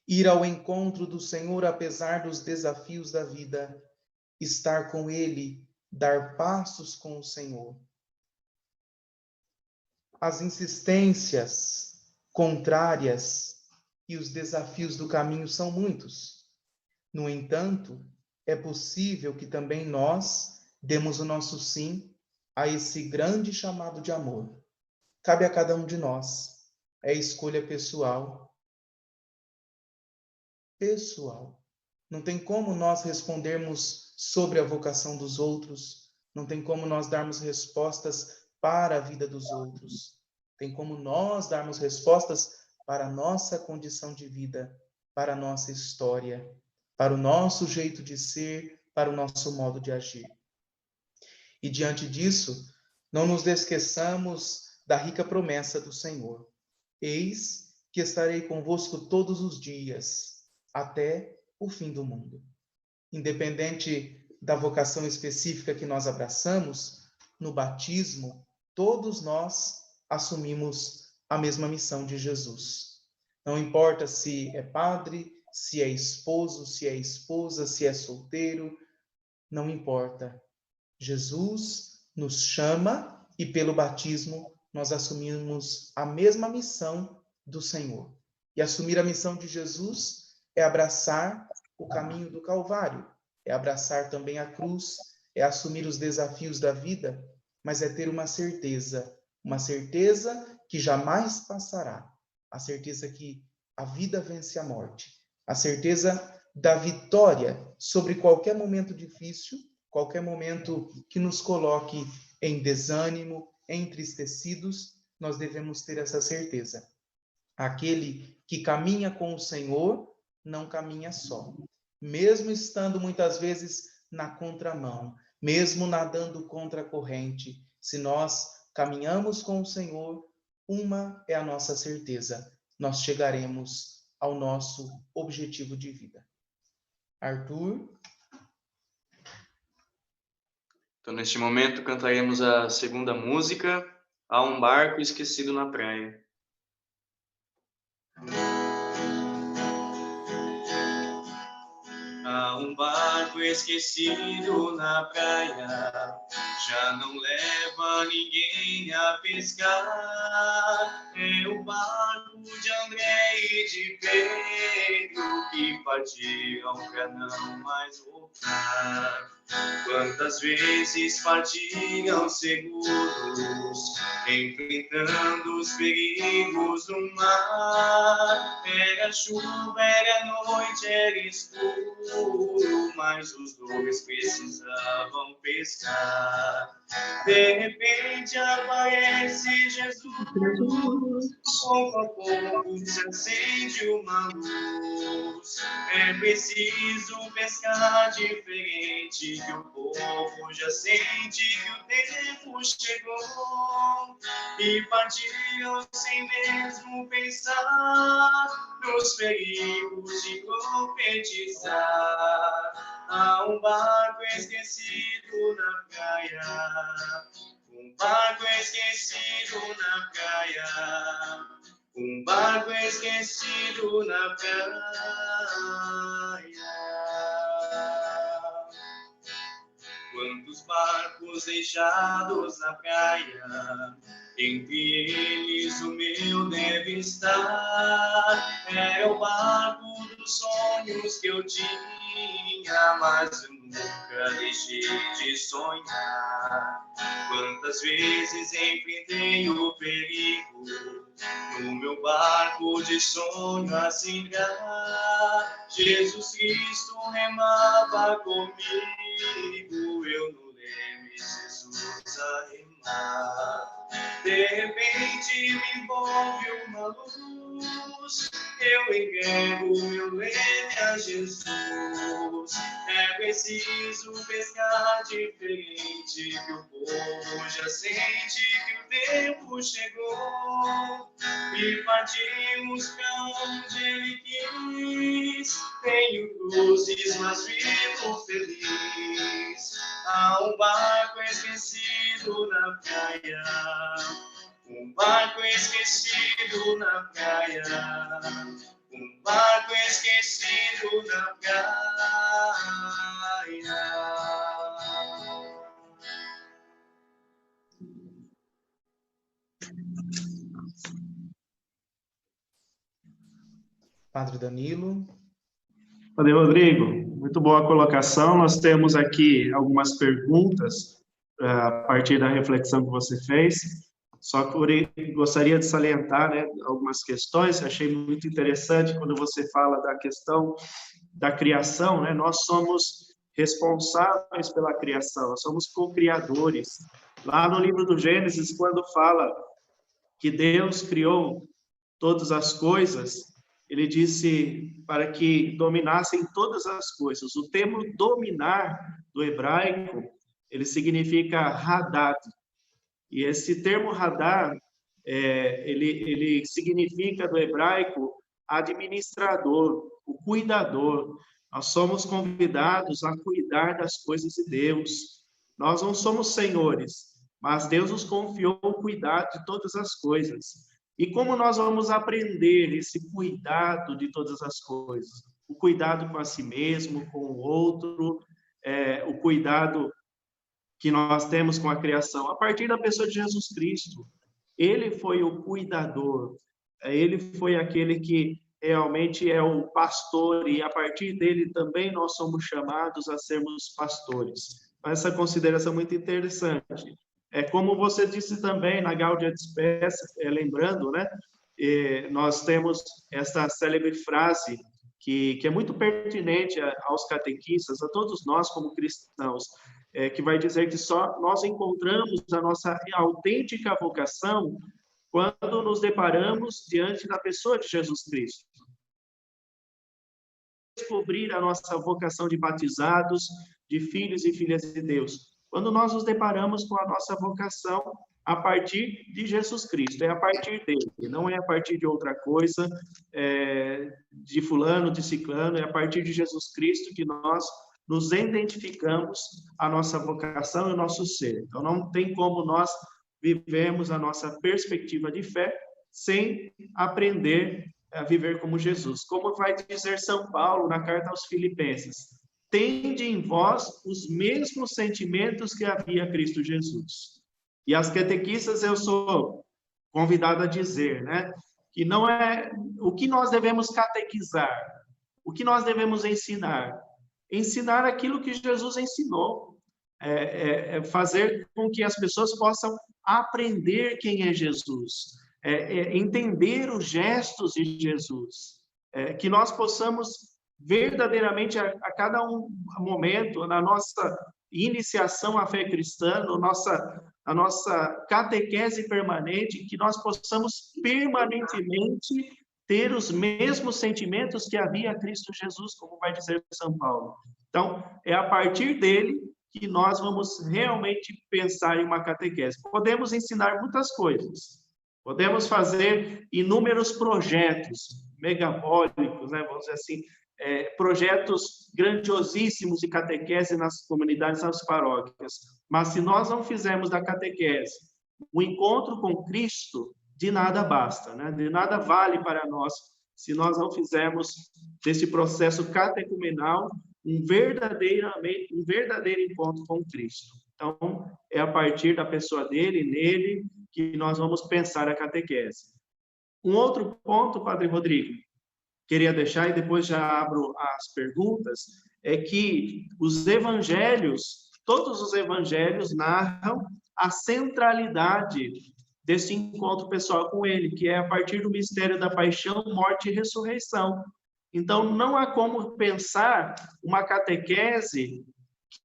Ir ao encontro do Senhor apesar dos desafios da vida. Estar com Ele, dar passos com o Senhor. As insistências contrárias e os desafios do caminho são muitos. No entanto, é possível que também nós demos o nosso sim a esse grande chamado de amor. Cabe a cada um de nós. É escolha pessoal. Pessoal. Não tem como nós respondermos sobre a vocação dos outros. Não tem como nós darmos respostas para a vida dos outros. Tem como nós darmos respostas para a nossa condição de vida, para a nossa história, para o nosso jeito de ser, para o nosso modo de agir. E diante disso, não nos esqueçamos da rica promessa do Senhor. Eis que estarei convosco todos os dias, até o fim do mundo. Independente da vocação específica que nós abraçamos, no batismo, todos nós assumimos a mesma missão de Jesus. Não importa se é padre, se é esposo, se é esposa, se é solteiro, não importa. Jesus nos chama e pelo batismo nós assumimos a mesma missão do Senhor. E assumir a missão de Jesus é abraçar o caminho do Calvário, é abraçar também a cruz, é assumir os desafios da vida, mas é ter uma certeza que jamais passará, a certeza que a vida vence a morte, a certeza da vitória sobre qualquer momento difícil, qualquer momento que nos coloque em desânimo, entristecidos, nós devemos ter essa certeza. Aquele que caminha com o Senhor não caminha só. Mesmo estando muitas vezes na contramão, mesmo nadando contra a corrente, se nós caminhamos com o Senhor, uma é a nossa certeza: nós chegaremos ao nosso objetivo de vida. Arthur? Então, neste momento, cantaremos a segunda música, Há um Barco Esquecido na Praia. Há um barco esquecido na praia, já não leva ninguém a pescar. É o barco de André e de Pedro que partiram pra não mais voltar. Quantas vezes partiram seguros, enfrentando os perigos do mar. Era chuva, era noite, era escuro, mas os dois precisavam pescar. De repente aparece Jesus, pouco a pouco se acende uma luz. É preciso pescar diferente, que o povo já sente que o tempo chegou. E partiram sem mesmo pensar nos perigos de profetizar. Há um barco esquecido na praia, um barco esquecido na praia, um barco esquecido na praia. Quantos barcos deixados na praia, Entre eles o meu deve estar. É o barco dos sonhos que eu tinha, mas eu nunca deixei de sonhar. Quantas vezes enfrentei o perigo no meu barco de sonho a singar. Jesus Cristo remava comigo, eu no leme, Jesus a remar. De repente me envolve uma luz, eu entrego meu leme a Jesus. É preciso pescar diferente, que o povo já sente que o tempo chegou. E partimos pra onde Ele quis. Tenho cruzes, mas vivo feliz. Há um barco esquecido na praia. Um barco esquecido na praia. Um barco esquecido na praia. Padre Danilo. Padre Rodrigo, muito boa a colocação. Nós temos aqui algumas perguntas a partir da reflexão que você fez. Só que eu gostaria de salientar, né, algumas questões. Achei muito interessante quando você fala da questão da criação, né? Nós somos responsáveis pela criação, nós somos co-criadores. Lá no livro do Gênesis, quando fala que Deus criou todas as coisas, ele disse para que dominassem todas as coisas. O termo dominar do hebraico, ele significa hadad. E esse termo hadad, ele significa do hebraico administrador, o cuidador. Nós somos convidados a cuidar das coisas de Deus. Nós não somos senhores, mas Deus nos confiou o cuidado de todas as coisas. E como nós vamos aprender esse cuidado de todas as coisas? O cuidado com a si mesmo, com o outro, o cuidado que nós temos com a criação, a partir da pessoa de Jesus Cristo. Ele foi o cuidador, ele foi aquele que realmente é o pastor, e a partir dele também nós somos chamados a sermos pastores. Essa consideração muito interessante. Como você disse também na Gaudia et Spes, lembrando, né? Nós temos essa célebre frase que é muito pertinente aos catequistas, a todos nós como cristãos, que vai dizer que só nós encontramos a nossa autêntica vocação quando nos deparamos diante da pessoa de Jesus Cristo. Descobrir a nossa vocação de batizados, de filhos e filhas de Deus, quando nós nos deparamos com a nossa vocação a partir de Jesus Cristo, é a partir dele, não é a partir de outra coisa, de fulano, de ciclano, é a partir de Jesus Cristo que nós nos identificamos a nossa vocação e o nosso ser. Então, não tem como nós vivemos a nossa perspectiva de fé sem aprender a viver como Jesus. Como vai dizer São Paulo na carta aos Filipenses: tende em vós os mesmos sentimentos que havia Cristo Jesus. E as catequistas eu sou convidado a dizer, né, que não é o que nós devemos catequizar, o que nós devemos ensinar. Ensinar aquilo que Jesus ensinou, fazer com que as pessoas possam aprender quem é Jesus, entender os gestos de Jesus, que nós possamos verdadeiramente a cada momento, na nossa iniciação à fé cristã, a nossa catequese permanente, que nós possamos permanentemente ter os mesmos sentimentos que havia Cristo Jesus, como vai dizer São Paulo. Então, é a partir dele que nós vamos realmente pensar em uma catequese. Podemos ensinar muitas coisas, podemos fazer inúmeros projetos megabólicos, né, vamos dizer assim, projetos grandiosíssimos de catequese nas comunidades, nas paróquias. Mas se nós não fizermos da catequese o encontro com Cristo, de nada basta, né? De nada vale para nós se nós não fizermos desse processo catecumenal um verdadeiro encontro com Cristo. Então, é a partir da pessoa dele, nele, que nós vamos pensar a catequese. Um outro ponto, Padre Rodrigo, queria deixar, e depois já abro as perguntas, é que os evangelhos, todos os evangelhos narram a centralidade desse encontro pessoal com ele, que é a partir do mistério da paixão, morte e ressurreição. Então, não há como pensar uma catequese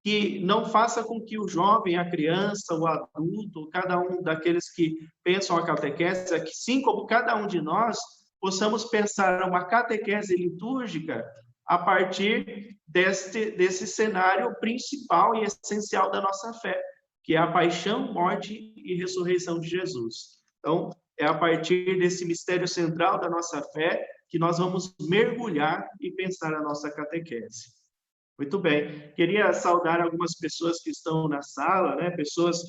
que não faça com que o jovem, a criança, o adulto, cada um daqueles que pensam a catequese, assim como cada um de nós, possamos pensar uma catequese litúrgica a partir desse cenário principal e essencial da nossa fé, que é a paixão, morte e ressurreição de Jesus. Então, é a partir desse mistério central da nossa fé que nós vamos mergulhar e pensar a nossa catequese. Muito bem. Queria saudar algumas pessoas que estão na sala, né? Pessoas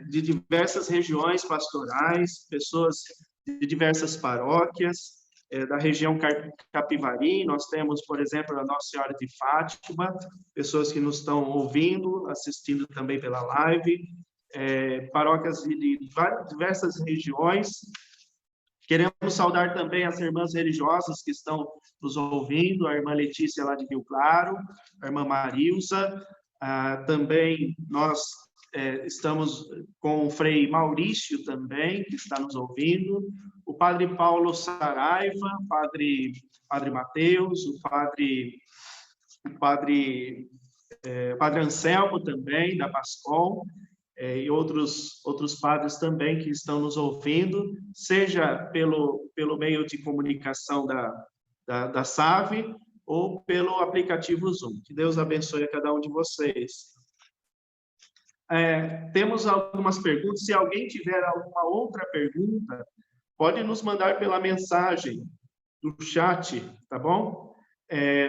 de diversas regiões pastorais, pessoas de diversas paróquias, da região Capivari. Nós temos, por exemplo, a Nossa Senhora de Fátima, pessoas que nos estão ouvindo, assistindo também pela live, paróquias de diversas regiões. Queremos saudar também as irmãs religiosas que estão nos ouvindo, a irmã Letícia lá de Rio Claro, a irmã Marilza, também nós estamos com o Frei Maurício também, que está nos ouvindo, o Padre Paulo Saraiva, Padre Mateus, o Padre Anselmo também, da Pascom, e outros padres também que estão nos ouvindo, seja pelo meio de comunicação da SAVE ou pelo aplicativo Zoom. Que Deus abençoe a cada um de vocês. Temos algumas perguntas. Se alguém tiver alguma outra pergunta, pode nos mandar pela mensagem do chat, tá bom?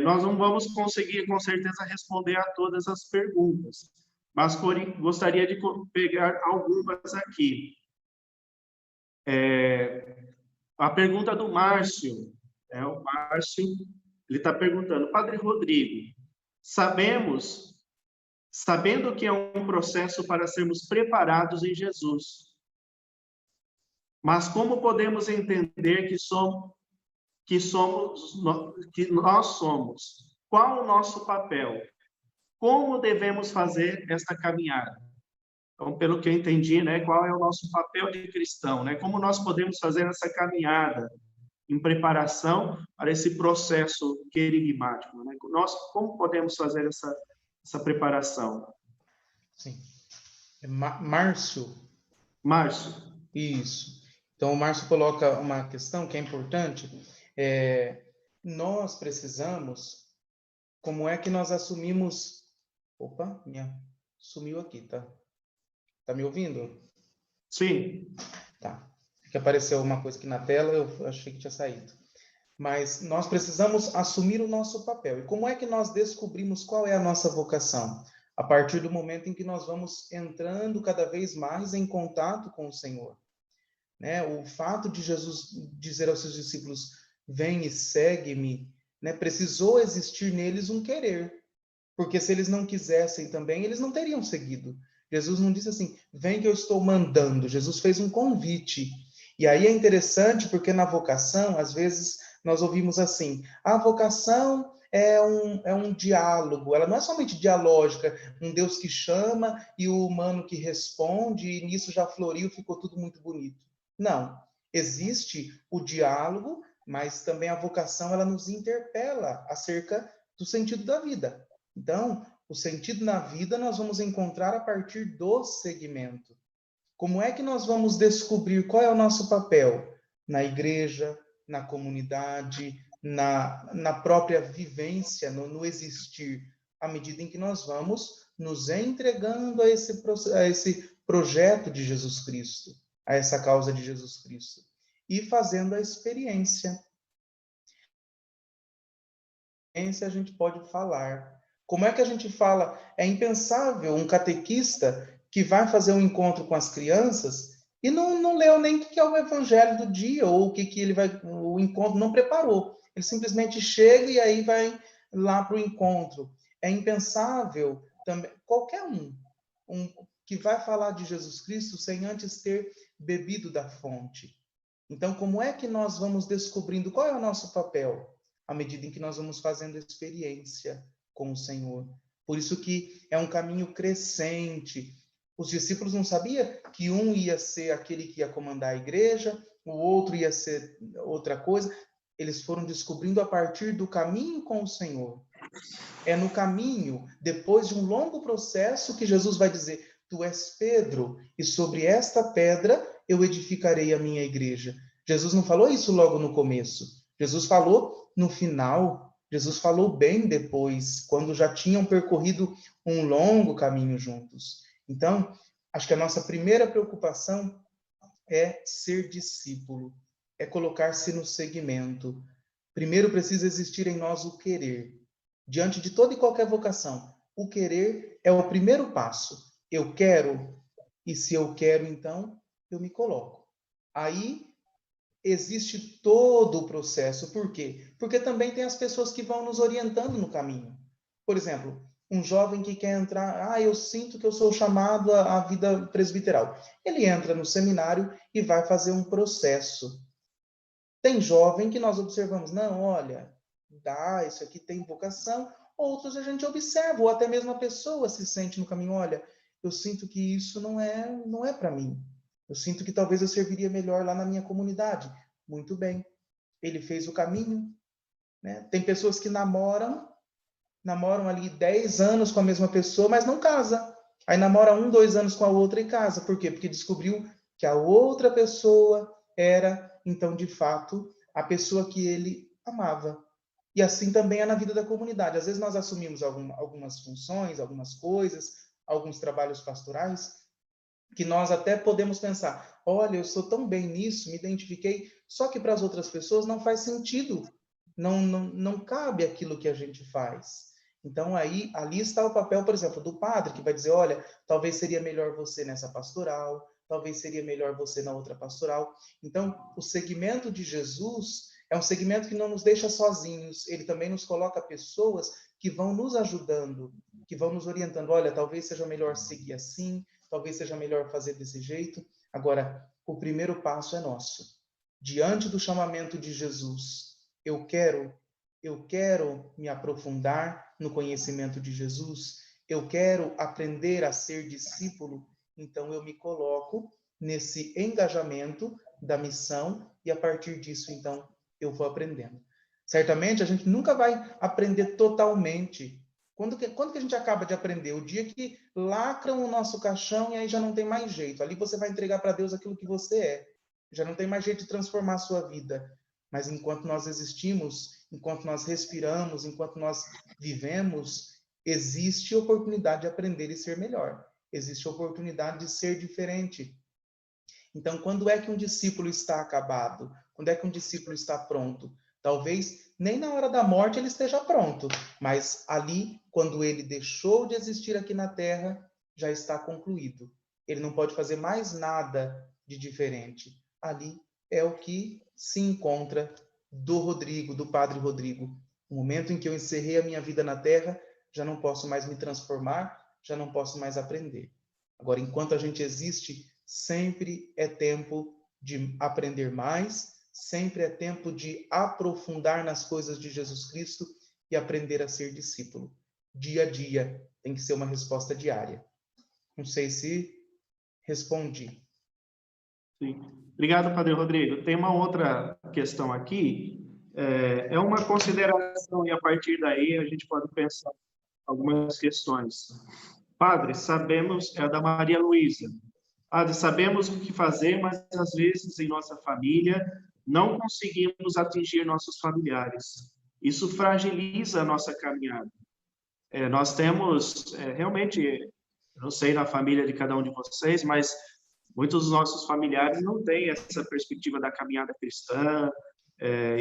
Nós não vamos conseguir, com certeza, responder a todas as perguntas, mas gostaria de pegar algumas aqui. A pergunta do Márcio. O Márcio, ele está perguntando, Padre Rodrigo, sabendo que é um processo para sermos preparados em Jesus, mas como podemos entender que nós somos? Qual o nosso papel? Como devemos fazer esta caminhada? Então, pelo que eu entendi, né, qual é o nosso papel de cristão, né? Como nós podemos fazer essa caminhada em preparação para esse processo querigmático, né? Como podemos fazer essa preparação? Sim. Márcio. Isso. Então, o Márcio coloca uma questão que é importante. Nós precisamos, como é que nós assumimos... Opa, sumiu aqui, tá? Tá me ouvindo? Sim. Tá. Que apareceu uma coisa aqui na tela, eu achei que tinha saído. Mas nós precisamos assumir o nosso papel. E como é que nós descobrimos qual é a nossa vocação? A partir do momento em que nós vamos entrando cada vez mais em contato com o Senhor. Né? O fato de Jesus dizer aos seus discípulos, vem e segue-me, né? Precisou existir neles um querer. Porque se eles não quisessem também, eles não teriam seguido. Jesus não disse assim, vem que eu estou mandando. Jesus fez um convite. E aí é interessante porque na vocação, às vezes, nós ouvimos assim, a vocação é um diálogo, ela não é somente dialógica, um Deus que chama e o humano que responde, e nisso já floriu, ficou tudo muito bonito. Não, existe o diálogo, mas também a vocação, ela nos interpela acerca do sentido da vida. Então, o sentido na vida nós vamos encontrar a partir do segmento. Como é que nós vamos descobrir qual é o nosso papel? Na igreja, na comunidade, na própria vivência, no existir, à medida em que nós vamos nos entregando a esse projeto de Jesus Cristo, a essa causa de Jesus Cristo, e fazendo a experiência. A gente pode falar. Como é que a gente fala? É impensável um catequista que vai fazer um encontro com as crianças e não leu nem o que é o evangelho do dia, ou o que ele vai... O encontro não preparou. Ele simplesmente chega e aí vai lá para o encontro. É impensável também, qualquer um, que vai falar de Jesus Cristo sem antes ter bebido da fonte. Então, como é que nós vamos descobrindo qual é o nosso papel? À medida em que nós vamos fazendo experiência com o Senhor. Por isso que é um caminho crescente. Os discípulos não sabiam que um ia ser aquele que ia comandar a igreja, o outro ia ser outra coisa. Eles foram descobrindo a partir do caminho com o Senhor. É no caminho, depois de um longo processo, que Jesus vai dizer: tu és Pedro, e sobre esta pedra eu edificarei a minha igreja. Jesus não falou isso logo no começo. Jesus falou no final. Jesus falou bem depois, quando já tinham percorrido um longo caminho juntos. Então, acho que a nossa primeira preocupação é ser discípulo, é colocar-se no segmento. Primeiro precisa existir em nós o querer. Diante de toda e qualquer vocação, o querer é o primeiro passo. Eu quero, e se eu quero, então, eu me coloco. Aí existe todo o processo. Por quê? Porque também tem as pessoas que vão nos orientando no caminho. Por exemplo, um jovem que quer entrar, eu sinto que eu sou chamado à vida presbiteral. Ele entra no seminário e vai fazer um processo. Tem jovem que nós observamos, não, olha, isso aqui tem vocação. Outros a gente observa, ou até mesmo a pessoa se sente no caminho, olha, eu sinto que isso não é para mim. Eu sinto que talvez eu serviria melhor lá na minha comunidade. Muito bem. Ele fez o caminho. Né? Tem pessoas que namoram ali 10 anos com a mesma pessoa, mas não casa. Aí namora 1, 2 anos com a outra e casa. Por quê? Porque descobriu que a outra pessoa era, então, de fato, a pessoa que ele amava. E assim também é na vida da comunidade. Às vezes nós assumimos algumas funções, algumas coisas, alguns trabalhos pastorais, que nós até podemos pensar, olha, eu sou tão bem nisso, me identifiquei, só que para as outras pessoas não faz sentido, não cabe aquilo que a gente faz. Então, ali está o papel, por exemplo, do padre, que vai dizer, olha, talvez seria melhor você nessa pastoral, talvez seria melhor você na outra pastoral. Então, o segmento de Jesus é um segmento que não nos deixa sozinhos, ele também nos coloca pessoas que vão nos ajudando, que vão nos orientando, olha, talvez seja melhor seguir assim, talvez seja melhor fazer desse jeito. Agora, o primeiro passo é nosso. Diante do chamamento de Jesus, eu quero me aprofundar no conhecimento de Jesus, eu quero aprender a ser discípulo, então eu me coloco nesse engajamento da missão e a partir disso, então, eu vou aprendendo. Certamente a gente nunca vai aprender totalmente. Quando que a gente acaba de aprender? O dia que lacram o nosso caixão e aí já não tem mais jeito. Ali você vai entregar para Deus aquilo que você é. Já não tem mais jeito de transformar a sua vida. Mas enquanto nós existimos, enquanto nós respiramos, enquanto nós vivemos, existe oportunidade de aprender e ser melhor. Existe oportunidade de ser diferente. Então, quando é que um discípulo está acabado? Quando é que um discípulo está pronto? Talvez nem na hora da morte ele esteja pronto, mas ali, quando ele deixou de existir aqui na Terra, já está concluído. Ele não pode fazer mais nada de diferente. Ali é o que se encontra do Rodrigo, do Padre Rodrigo. No momento em que eu encerrei a minha vida na Terra, já não posso mais me transformar, já não posso mais aprender. Agora, enquanto a gente existe, sempre é tempo de aprender mais, sempre é tempo de aprofundar nas coisas de Jesus Cristo e aprender a ser discípulo. Dia a dia tem que ser uma resposta diária. Não sei se respondi. Sim. Obrigado, Padre Rodrigo. Tem uma outra questão aqui, é uma consideração, e a partir daí a gente pode pensar algumas questões. Padre, sabemos, é da Maria Luísa. Padre, sabemos o que fazer, mas às vezes em nossa família não conseguimos atingir nossos familiares. Isso fragiliza a nossa caminhada. Nós temos, realmente, não sei na família de cada um de vocês, mas muitos dos nossos familiares não têm essa perspectiva da caminhada cristã,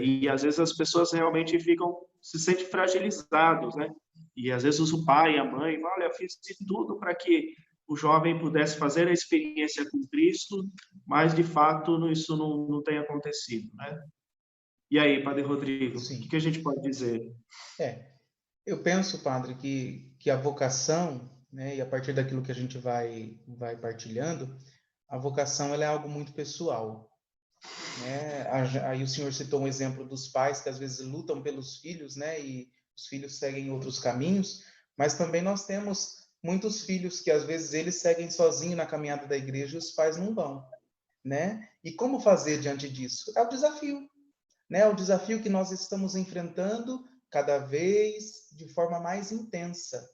e às vezes as pessoas realmente se sentem fragilizados, né? E às vezes o pai e a mãe falam, olha, eu fiz de tudo para que o jovem pudesse fazer a experiência com Cristo, mas de fato isso não tem acontecido, né? E aí, Padre Rodrigo, o que a gente pode dizer? Eu penso, Padre, que a vocação, né? E a partir daquilo que a gente vai partilhando, a vocação ela é algo muito pessoal, né? Aí o senhor citou um exemplo dos pais que às vezes lutam pelos filhos, né? E os filhos seguem outros caminhos, mas também nós temos muitos filhos que às vezes eles seguem sozinhos na caminhada da igreja e os pais não vão, né? E como fazer diante disso? É o desafio, né? O desafio que nós estamos enfrentando cada vez de forma mais intensa,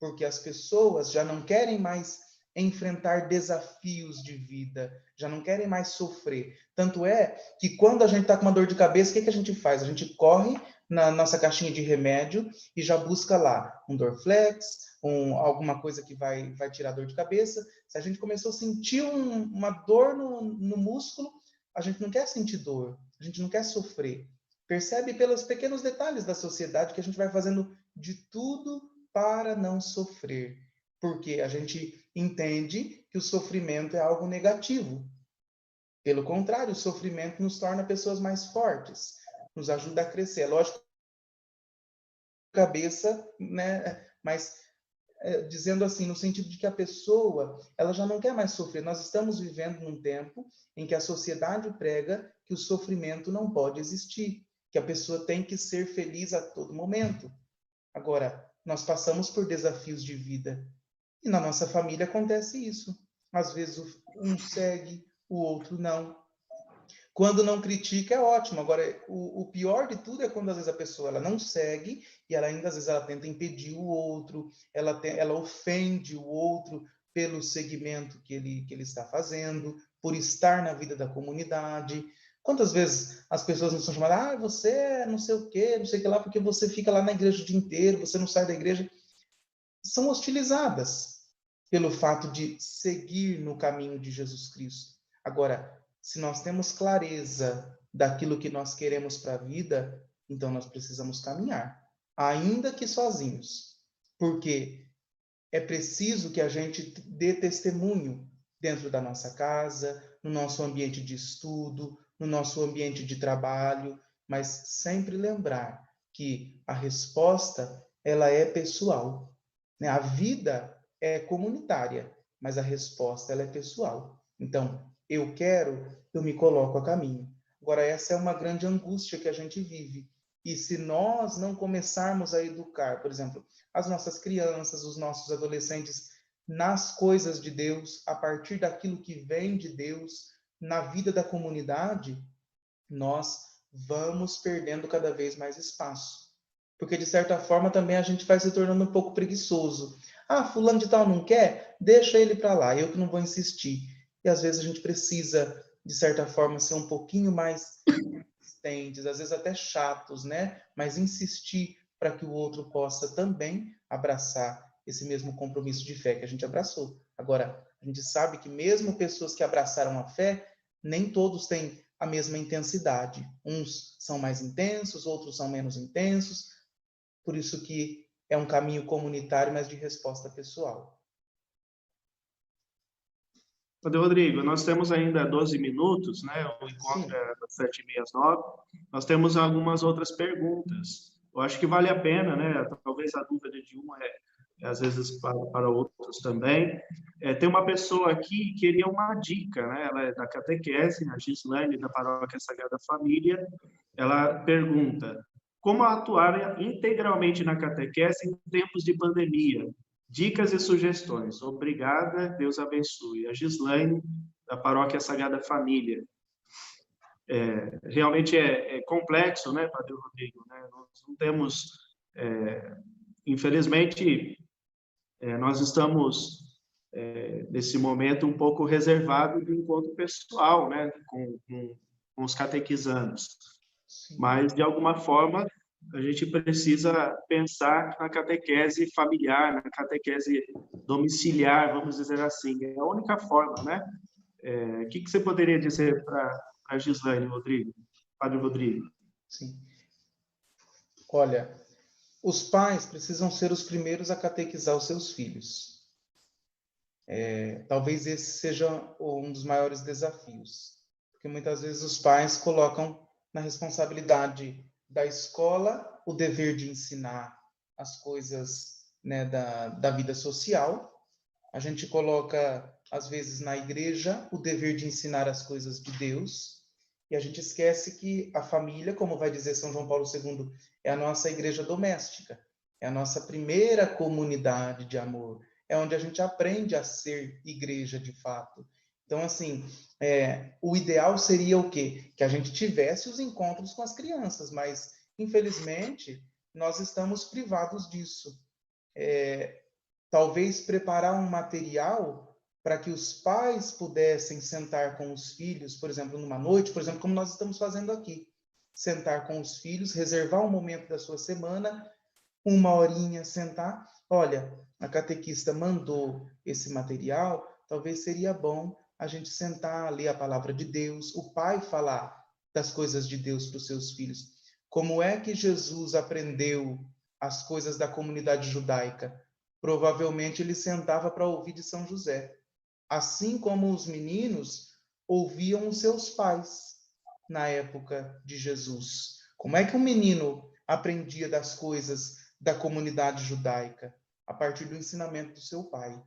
porque as pessoas já não querem mais enfrentar desafios de vida, já não querem mais sofrer. Tanto é que quando a gente está com uma dor de cabeça, o que a gente faz? A gente corre na nossa caixinha de remédio e já busca lá um Dorflex, alguma coisa que vai tirar a dor de cabeça. Se a gente começou a sentir uma dor no músculo, a gente não quer sentir dor, a gente não quer sofrer. Percebe pelos pequenos detalhes da sociedade que a gente vai fazendo de tudo para não sofrer, porque a gente entende que o sofrimento é algo negativo. Pelo contrário, o sofrimento nos torna pessoas mais fortes, nos ajuda a crescer. É lógico, cabeça, né? Mas dizendo assim, no sentido de que a pessoa ela já não quer mais sofrer. Nós estamos vivendo num tempo em que a sociedade prega que o sofrimento não pode existir, que a pessoa tem que ser feliz a todo momento. Agora, nós passamos por desafios de vida e na nossa família acontece isso. Às vezes um segue, o outro não. Quando não critica é ótimo. Agora, o pior de tudo é quando às vezes a pessoa ela não segue e ela ainda às vezes ela tenta impedir o outro, ela ofende o outro pelo segmento que ele está fazendo, por estar na vida da comunidade. Quantas vezes as pessoas não são chamadas, você é não sei o quê, não sei o que lá, porque você fica lá na igreja o dia inteiro, você não sai da igreja. São hostilizadas pelo fato de seguir no caminho de Jesus Cristo. Agora, se nós temos clareza daquilo que nós queremos para a vida, então nós precisamos caminhar, ainda que sozinhos, porque é preciso que a gente dê testemunho dentro da nossa casa, no nosso ambiente de estudo, no nosso ambiente de trabalho, mas sempre lembrar que a resposta ela é pessoal, né? A vida é comunitária, mas a resposta ela é pessoal. Então, eu quero, eu me coloco a caminho. Agora, essa é uma grande angústia que a gente vive. E se nós não começarmos a educar, por exemplo, as nossas crianças, os nossos adolescentes, nas coisas de Deus, a partir daquilo que vem de Deus, na vida da comunidade, nós vamos perdendo cada vez mais espaço. Porque, de certa forma, também a gente vai se tornando um pouco preguiçoso. Ah, fulano de tal não quer? Deixa ele para lá, eu que não vou insistir. E, às vezes, a gente precisa, de certa forma, ser um pouquinho mais insistentes, às vezes até chatos, né? Mas insistir para que o outro possa também abraçar esse mesmo compromisso de fé que a gente abraçou. Agora, a gente sabe que mesmo pessoas que abraçaram a fé, nem todos têm a mesma intensidade. Uns são mais intensos, outros são menos intensos. Por isso que é um caminho comunitário, mas de resposta pessoal. Padre Rodrigo, nós temos ainda 12 minutos, né? O encontro Sim. é das 7h30 às 9h. Nós temos algumas outras perguntas. Eu acho que vale a pena, né? Talvez a dúvida de um às vezes para outros também. Tem uma pessoa aqui que queria uma dica, né? Ela é da catequese, a Gislaine, da Paróquia Sagrada Família. Ela pergunta: como atuar integralmente na catequese em tempos de pandemia? Dicas e sugestões. Obrigada, Deus abençoe. A Gislaine, da Paróquia Sagrada Família. Realmente é complexo, né, Padre Rodrigo? Né? Nós não temos, infelizmente, nós estamos, nesse momento, um pouco reservados do encontro pessoal, né, com os catequizandos. Sim. Mas, de alguma forma, a gente precisa pensar na catequese familiar, na catequese domiciliar, vamos dizer assim. É a única forma, né? O que você poderia dizer para a Gislaine, Rodrigo? Padre Rodrigo. Sim. Olha, os pais precisam ser os primeiros a catequizar os seus filhos. Talvez esse seja um dos maiores desafios, porque muitas vezes os pais colocam na responsabilidade da escola o dever de ensinar as coisas né, da vida social. A gente coloca, às vezes, na igreja o dever de ensinar as coisas de Deus, e a gente esquece que a família, como vai dizer São João Paulo II, é a nossa igreja doméstica, é a nossa primeira comunidade de amor, é onde a gente aprende a ser igreja de fato. Então, assim, o ideal seria o quê? Que a gente tivesse os encontros com as crianças, mas, infelizmente, nós estamos privados disso. Talvez preparar um material para que os pais pudessem sentar com os filhos, por exemplo, numa noite, por exemplo, como nós estamos fazendo aqui. Sentar com os filhos, reservar um momento da sua semana, uma horinha, sentar. Olha, a catequista mandou esse material, talvez seria bom a gente sentar, ler a palavra de Deus, o pai falar das coisas de Deus para os seus filhos. Como é que Jesus aprendeu as coisas da comunidade judaica? Provavelmente ele sentava para ouvir de São José. Assim como os meninos ouviam os seus pais na época de Jesus. Como é que um menino aprendia das coisas da comunidade judaica? A partir do ensinamento do seu pai.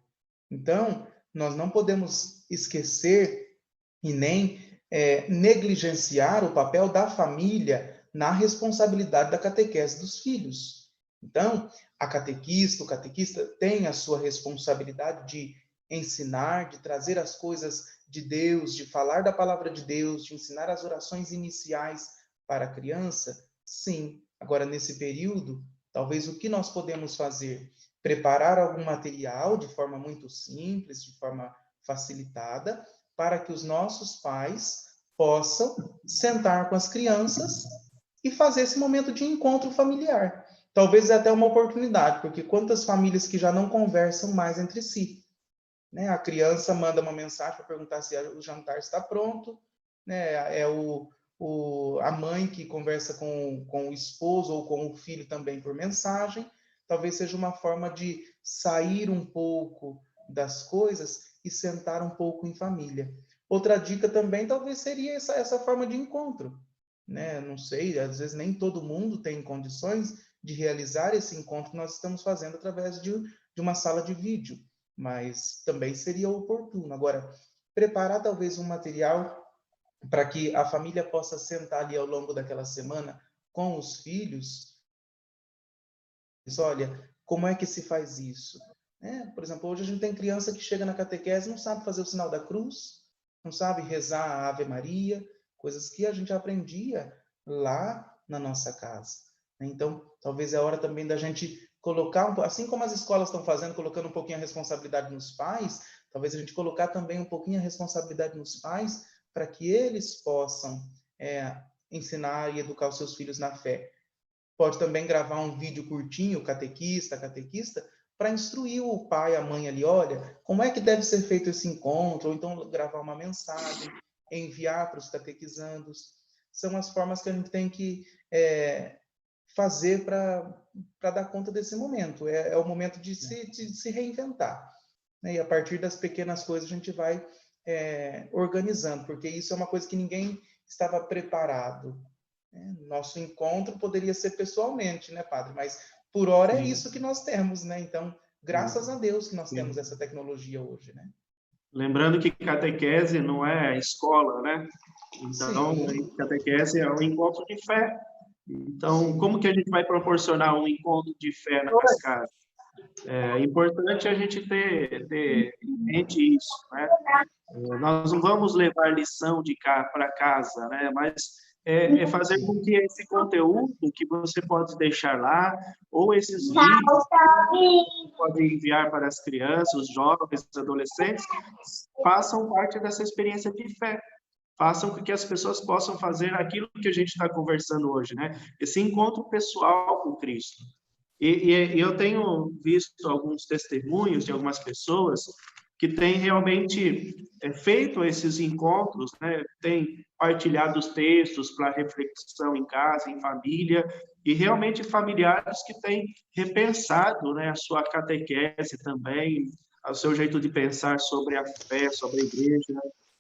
Então, nós não podemos esquecer e nem negligenciar o papel da família na responsabilidade da catequese dos filhos. Então, a catequista, o catequista tem a sua responsabilidade de ensinar, de trazer as coisas de Deus, de falar da palavra de Deus, de ensinar as orações iniciais para a criança. Sim. Agora, nesse período, talvez o que nós podemos fazer? Preparar algum material de forma muito simples, de forma facilitada, para que os nossos pais possam sentar com as crianças e fazer esse momento de encontro familiar. Talvez é até uma oportunidade, porque quantas famílias que já não conversam mais entre si, né? A criança manda uma mensagem para perguntar se o jantar está pronto, né? A mãe que conversa com o esposo ou com o filho também por mensagem. Talvez seja uma forma de sair um pouco das coisas e sentar um pouco em família. Outra dica também talvez seria essa forma de encontro, né? Não sei, às vezes nem todo mundo tem condições de realizar esse encontro que nós estamos fazendo através de uma sala de vídeo, mas também seria oportuno. Agora, preparar talvez um material para que a família possa sentar ali ao longo daquela semana com os filhos. Olha, como é que se faz isso? Por exemplo, hoje a gente tem criança que chega na catequese e não sabe fazer o sinal da cruz, não sabe rezar a Ave Maria, coisas que a gente aprendia lá na nossa casa. Então, talvez é hora também da gente colocar, assim como as escolas estão fazendo, colocando um pouquinho a responsabilidade nos pais, talvez a gente colocar também um pouquinho a responsabilidade nos pais, para que eles possam ensinar e educar os seus filhos na fé. Pode também gravar um vídeo curtinho, catequista, para instruir o pai, a mãe ali, olha, como é que deve ser feito esse encontro, ou então gravar uma mensagem, enviar para os catequizandos. São as formas que a gente tem que fazer para dar conta desse momento. É o momento de se reinventar. Né? E a partir das pequenas coisas a gente vai organizando, porque isso é uma coisa que ninguém estava preparado. Nosso encontro poderia ser pessoalmente, né, padre? Mas por hora é isso que nós temos, né? Então, graças a Deus que nós temos essa tecnologia hoje, né? Lembrando que catequese não é escola, né? Então, catequese é um encontro de fé. Então, como que a gente vai proporcionar um encontro de fé nas casas? É importante a gente ter em mente isso, né? Nós não vamos levar lição de cá para casa, né? Mas é fazer com que esse conteúdo que você pode deixar lá, ou esses vídeos que pode enviar para as crianças, os jovens, os adolescentes, façam parte dessa experiência de fé. Façam com que as pessoas possam fazer aquilo que a gente está conversando hoje, né? Esse encontro pessoal com Cristo. E eu tenho visto alguns testemunhos de algumas pessoas que têm realmente feito esses encontros, né? Têm partilhado os textos para reflexão em casa, em família, e realmente familiares que têm repensado, né, a sua catequese também, o seu jeito de pensar sobre a fé, sobre a igreja.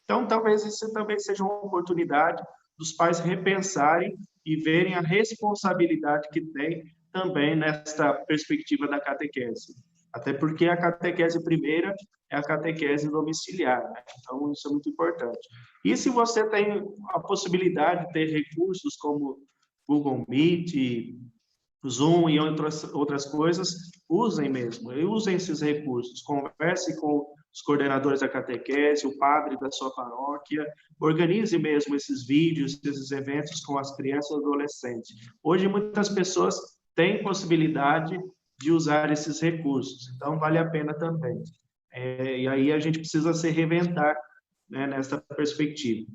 Então, talvez isso também seja uma oportunidade dos pais repensarem e verem a responsabilidade que tem também nesta perspectiva da catequese. Até porque a catequese primeira é a catequese domiciliar, né? Então, isso é muito importante. E se você tem a possibilidade de ter recursos como Google Meet, Zoom e outras coisas, usem mesmo, e usem esses recursos, converse com os coordenadores da catequese, o padre da sua paróquia, organize mesmo esses vídeos, esses eventos com as crianças e adolescentes. Hoje, muitas pessoas têm possibilidade de usar esses recursos, então vale a pena também. E aí a gente precisa se reinventar, né, nessa perspectiva.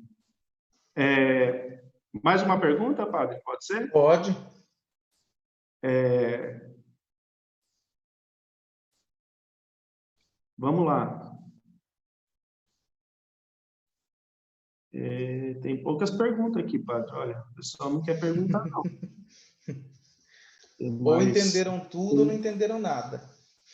Mais uma pergunta, padre? Pode ser? Pode. Vamos lá. Tem poucas perguntas aqui, padre. Olha, o pessoal não quer perguntar, não. Ou entenderam tudo ou não entenderam nada.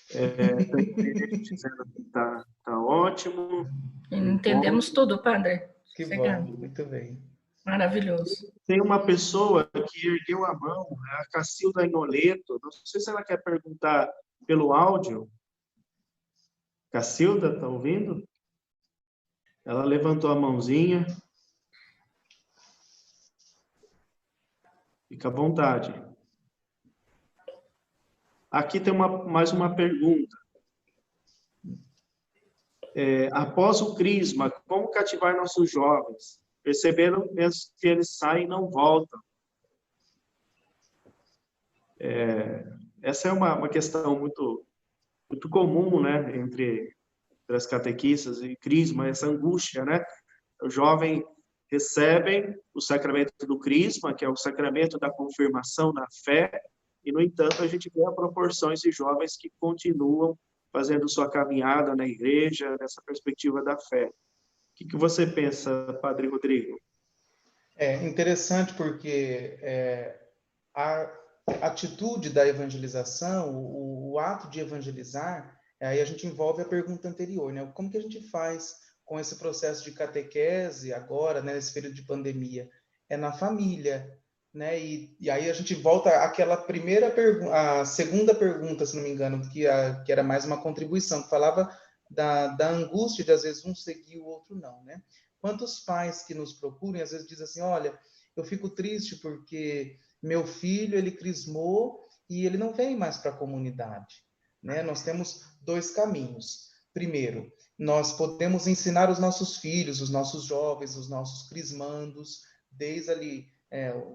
Tem gente dizendo que tá ótimo. Entendemos tudo, padre. Que bom, muito bem. Maravilhoso. Tem uma pessoa que ergueu a mão, a Cacilda Inoleto. Não sei se ela quer perguntar pelo áudio. Cacilda, está ouvindo? Ela levantou a mãozinha. Fica à vontade. Aqui tem mais uma pergunta. Após o crisma, como cativar nossos jovens? Perceberam mesmo que eles saem e não voltam. Essa é uma questão muito comum, né, entre as catequistas e crisma, essa angústia, né? O jovem recebe o sacramento do crisma, que é o sacramento da confirmação na fé, e, no entanto, a gente vê a proporções de jovens que continuam fazendo sua caminhada na igreja, nessa perspectiva da fé. O que você pensa, Padre Rodrigo? É interessante porque a atitude da evangelização, o ato de evangelizar, aí a gente envolve a pergunta anterior, né? Como que a gente faz com esse processo de catequese agora, né, nesse período de pandemia? É na família, né? E aí a gente volta àquela primeira pergunta, a segunda pergunta, se não me engano, que era mais uma contribuição, que falava da angústia de, às vezes, um seguir o outro não, né? Quantos pais que nos procuram, às vezes, dizem assim, olha, eu fico triste porque meu filho, ele crismou e ele não vem mais para a comunidade, né? Nós temos dois caminhos. Primeiro, nós podemos ensinar os nossos filhos, os nossos jovens, os nossos crismandos, desde ali,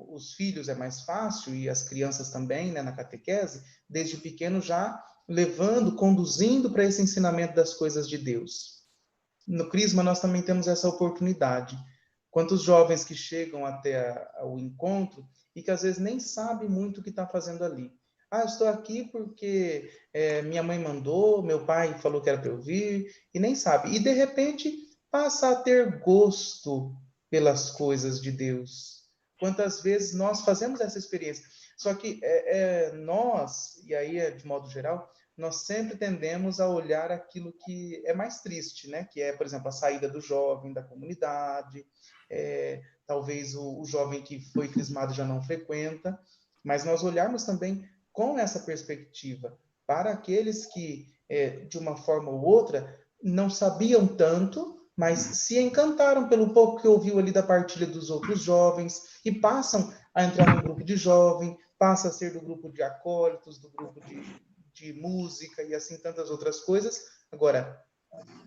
os filhos é mais fácil, e as crianças também, né, na catequese, desde pequeno já levando, conduzindo para esse ensinamento das coisas de Deus. No crisma nós também temos essa oportunidade. Quantos jovens que chegam até o encontro e que às vezes nem sabem muito o que está fazendo ali. Eu estou aqui porque minha mãe mandou, meu pai falou que era para eu vir, e nem sabe. E, de repente, passa a ter gosto pelas coisas de Deus. Quantas vezes nós fazemos essa experiência? Só que nós, e aí de modo geral, nós sempre tendemos a olhar aquilo que é mais triste, né? Que é, por exemplo, a saída do jovem da comunidade, talvez o jovem que foi crismado já não frequenta, mas nós olharmos também com essa perspectiva para aqueles que, de uma forma ou outra, não sabiam tanto, mas se encantaram pelo pouco que ouviu ali da partilha dos outros jovens e passam a entrar no grupo de jovem, passa a ser do grupo de acólitos, do grupo de música e assim tantas outras coisas. Agora,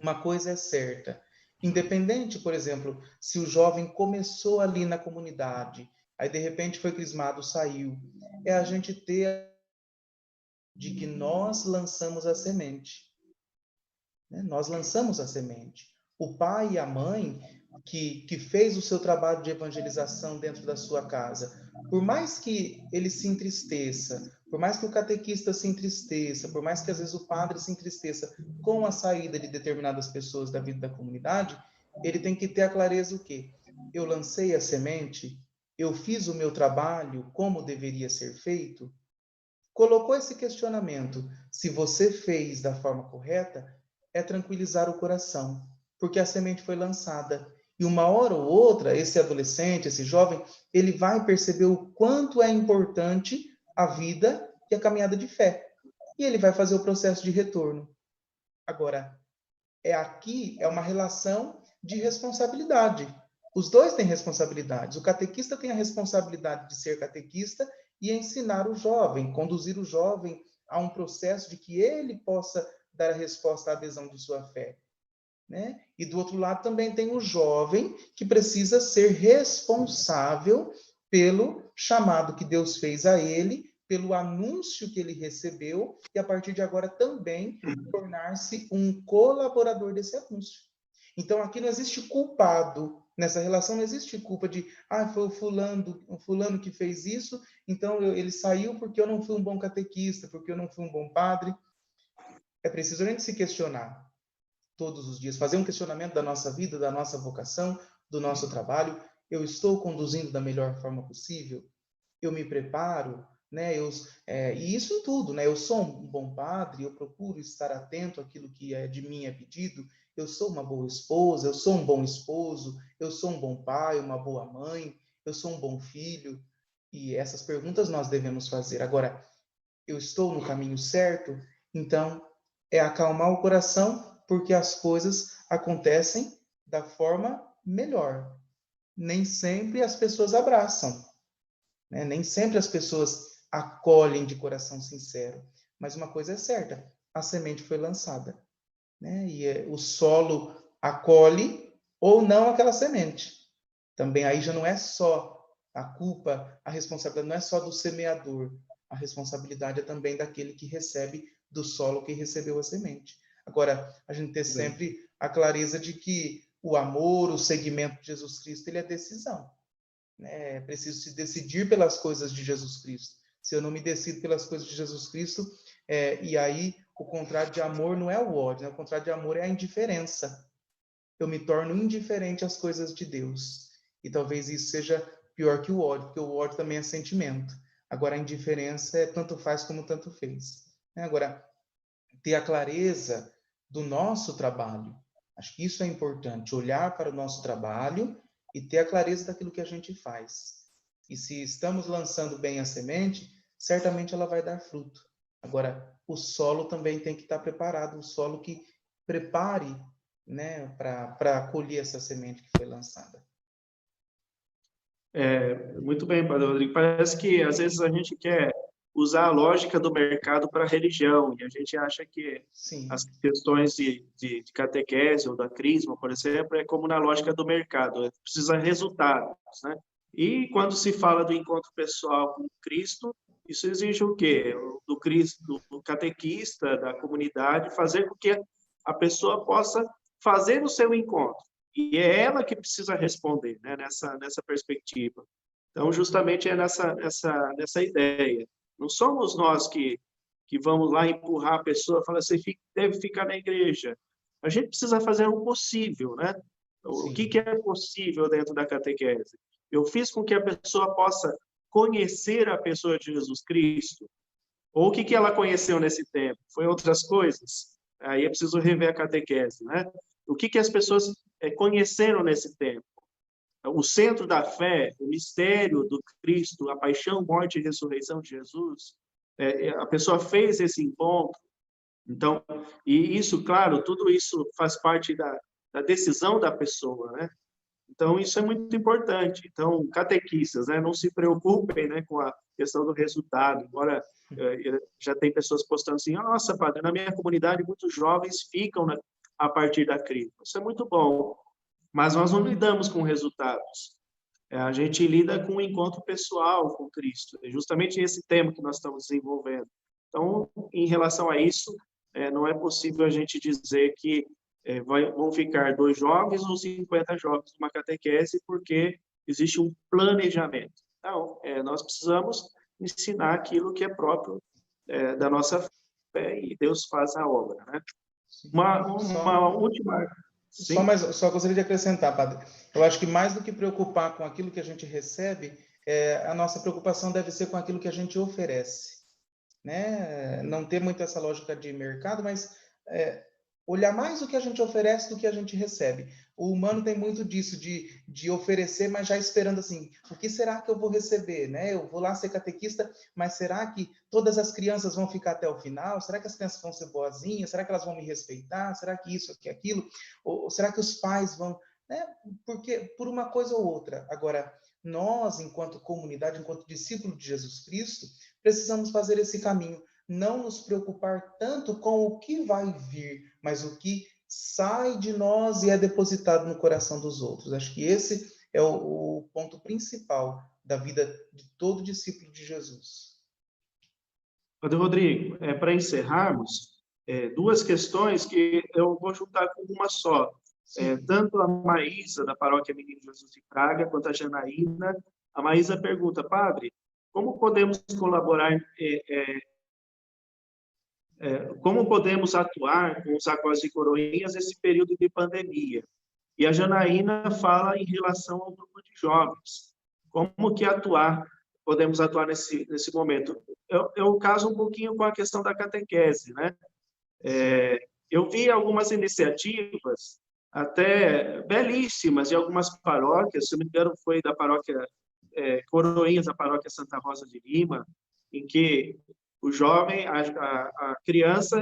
uma coisa é certa, independente, por exemplo, se o jovem começou ali na comunidade, aí de repente foi crismado, saiu, é a gente ter de que nós lançamos a semente. Né? Nós lançamos a semente. O pai e a mãe que fez o seu trabalho de evangelização dentro da sua casa, por mais que ele se entristeça, por mais que o catequista se entristeça, por mais que às vezes o padre se entristeça com a saída de determinadas pessoas da vida da comunidade, ele tem que ter a clareza o quê? Eu lancei a semente, eu fiz o meu trabalho como deveria ser feito. Colocou esse questionamento, se você fez da forma correta, é tranquilizar o coração, porque a semente foi lançada. E uma hora ou outra, esse adolescente, esse jovem, ele vai perceber o quanto é importante a vida e a caminhada de fé. E ele vai fazer o processo de retorno. Agora, aqui é uma relação de responsabilidade. Os dois têm responsabilidades. O catequista tem a responsabilidade de ser catequista e ensinar o jovem, conduzir o jovem a um processo de que ele possa dar a resposta à adesão de sua fé. Né? E do outro lado também tem o jovem que precisa ser responsável pelo chamado que Deus fez a ele, pelo anúncio que ele recebeu, e a partir de agora também tornar-se um colaborador desse anúncio. Então aqui não existe culpado, nessa relação não existe culpa de, foi o fulano que fez isso, então ele saiu porque eu não fui um bom catequista, porque eu não fui um bom padre. É preciso a gente se questionar todos os dias, fazer um questionamento da nossa vida, da nossa vocação, do nosso trabalho. Eu estou conduzindo da melhor forma possível? Eu me preparo? Né? E isso em tudo, né? Eu sou um bom padre, eu procuro estar atento àquilo que de mim é pedido, eu sou uma boa esposa, eu sou um bom esposo, eu sou um bom pai, uma boa mãe, eu sou um bom filho. E essas perguntas nós devemos fazer. Agora, eu estou no caminho certo? Então, é acalmar o coração, porque as coisas acontecem da forma melhor. Nem sempre as pessoas abraçam, né? Nem sempre as pessoas acolhem de coração sincero. Mas uma coisa é certa, a semente foi lançada, né? E o solo acolhe ou não aquela semente. Também aí já não é só a culpa, a responsabilidade não é só do semeador, a responsabilidade é também daquele que recebe do solo que recebeu a semente. Agora, a gente ter sempre a clareza de que o amor, o seguimento de Jesus Cristo, ele é decisão. Né? É preciso se decidir pelas coisas de Jesus Cristo. Se eu não me decido pelas coisas de Jesus Cristo, e aí o contrário de amor não é o ódio, né? O contrário de amor é a indiferença. Eu me torno indiferente às coisas de Deus. E talvez isso seja pior que o ódio, porque o ódio também é sentimento. Agora, a indiferença é tanto faz como tanto fez. Agora, ter a clareza do nosso trabalho. Acho que isso é importante, olhar para o nosso trabalho e ter a clareza daquilo que a gente faz. E se estamos lançando bem a semente, certamente ela vai dar fruto. Agora, o solo também tem que estar preparado, o solo que prepare, né, para acolher essa semente que foi lançada. Muito bem, Padre Rodrigo. Parece que às vezes a gente quer usar a lógica do mercado para a religião, e a gente acha que Sim. as questões de catequese ou da crisma, por exemplo, é como na lógica do mercado, precisa de resultados, né? E quando se fala do encontro pessoal com Cristo, isso exige o quê? Do Cristo, do catequista, da comunidade, fazer com que a pessoa possa fazer o seu encontro. E é ela que precisa responder, né, nessa perspectiva. Então, justamente é nessa ideia. Não somos nós que vamos lá empurrar a pessoa, falar assim, deve ficar na igreja. A gente precisa fazer o possível, né? O que é possível dentro da catequese? Eu fiz com que a pessoa possa conhecer a pessoa de Jesus Cristo? Ou o que ela conheceu nesse tempo? Foi outras coisas? Aí é preciso rever a catequese, né? O que as pessoas conheceram nesse tempo? O centro da fé, o mistério do Cristo, a paixão, morte e ressurreição de Jesus, a pessoa fez esse encontro. Então, e isso, claro, tudo isso faz parte da decisão da pessoa, né? Então, isso é muito importante. Então, catequistas, né, não se preocupem, né, com a questão do resultado, embora já tem pessoas postando assim, nossa, padre, na minha comunidade muitos jovens ficam a partir da crisma. Isso é muito bom, mas nós não lidamos com resultados. A gente lida com o encontro pessoal com Cristo. É justamente esse tema que nós estamos desenvolvendo. Então, em relação a isso, não é possível a gente dizer que vão ficar 2 jovens ou 50 jovens numa catequese, porque existe um planejamento. Então, nós precisamos ensinar aquilo que é próprio da nossa fé, e Deus faz a obra, né? Uma última... Só gostaria de acrescentar, padre. Eu acho que mais do que preocupar com aquilo que a gente recebe, a nossa preocupação deve ser com aquilo que a gente oferece, né? Não ter muito essa lógica de mercado, mas olhar mais o que a gente oferece do que a gente recebe. O humano tem muito disso, de oferecer, mas já esperando assim, o que será que eu vou receber, né? Eu vou lá ser catequista, mas será que todas as crianças vão ficar até o final? Será que as crianças vão ser boazinhas? Será que elas vão me respeitar? Será que isso, que aquilo? Ou será que os pais vão, né? Porque por uma coisa ou outra. Agora, nós, enquanto comunidade, enquanto discípulo de Jesus Cristo, precisamos fazer esse caminho, não nos preocupar tanto com o que vai vir, mas o que sai de nós e é depositado no coração dos outros. Acho que esse é o ponto principal da vida de todo discípulo de Jesus. Padre Rodrigo, para encerrarmos, duas questões que eu vou juntar com uma só. Tanto a Maísa, da Paróquia Menino Jesus de Praga, quanto a Janaína. A Maísa pergunta, padre, como podemos colaborar, como podemos atuar com os Sacolas e Coroinhas nesse período de pandemia? E a Janaína fala em relação ao grupo de jovens. Como que podemos atuar nesse momento? Eu caso um pouquinho com a questão da catequese, né? Eu vi algumas iniciativas até belíssimas de algumas paróquias, se não me engano foi da paróquia Coroinhas, da paróquia Santa Rosa de Lima, em que o jovem, a criança,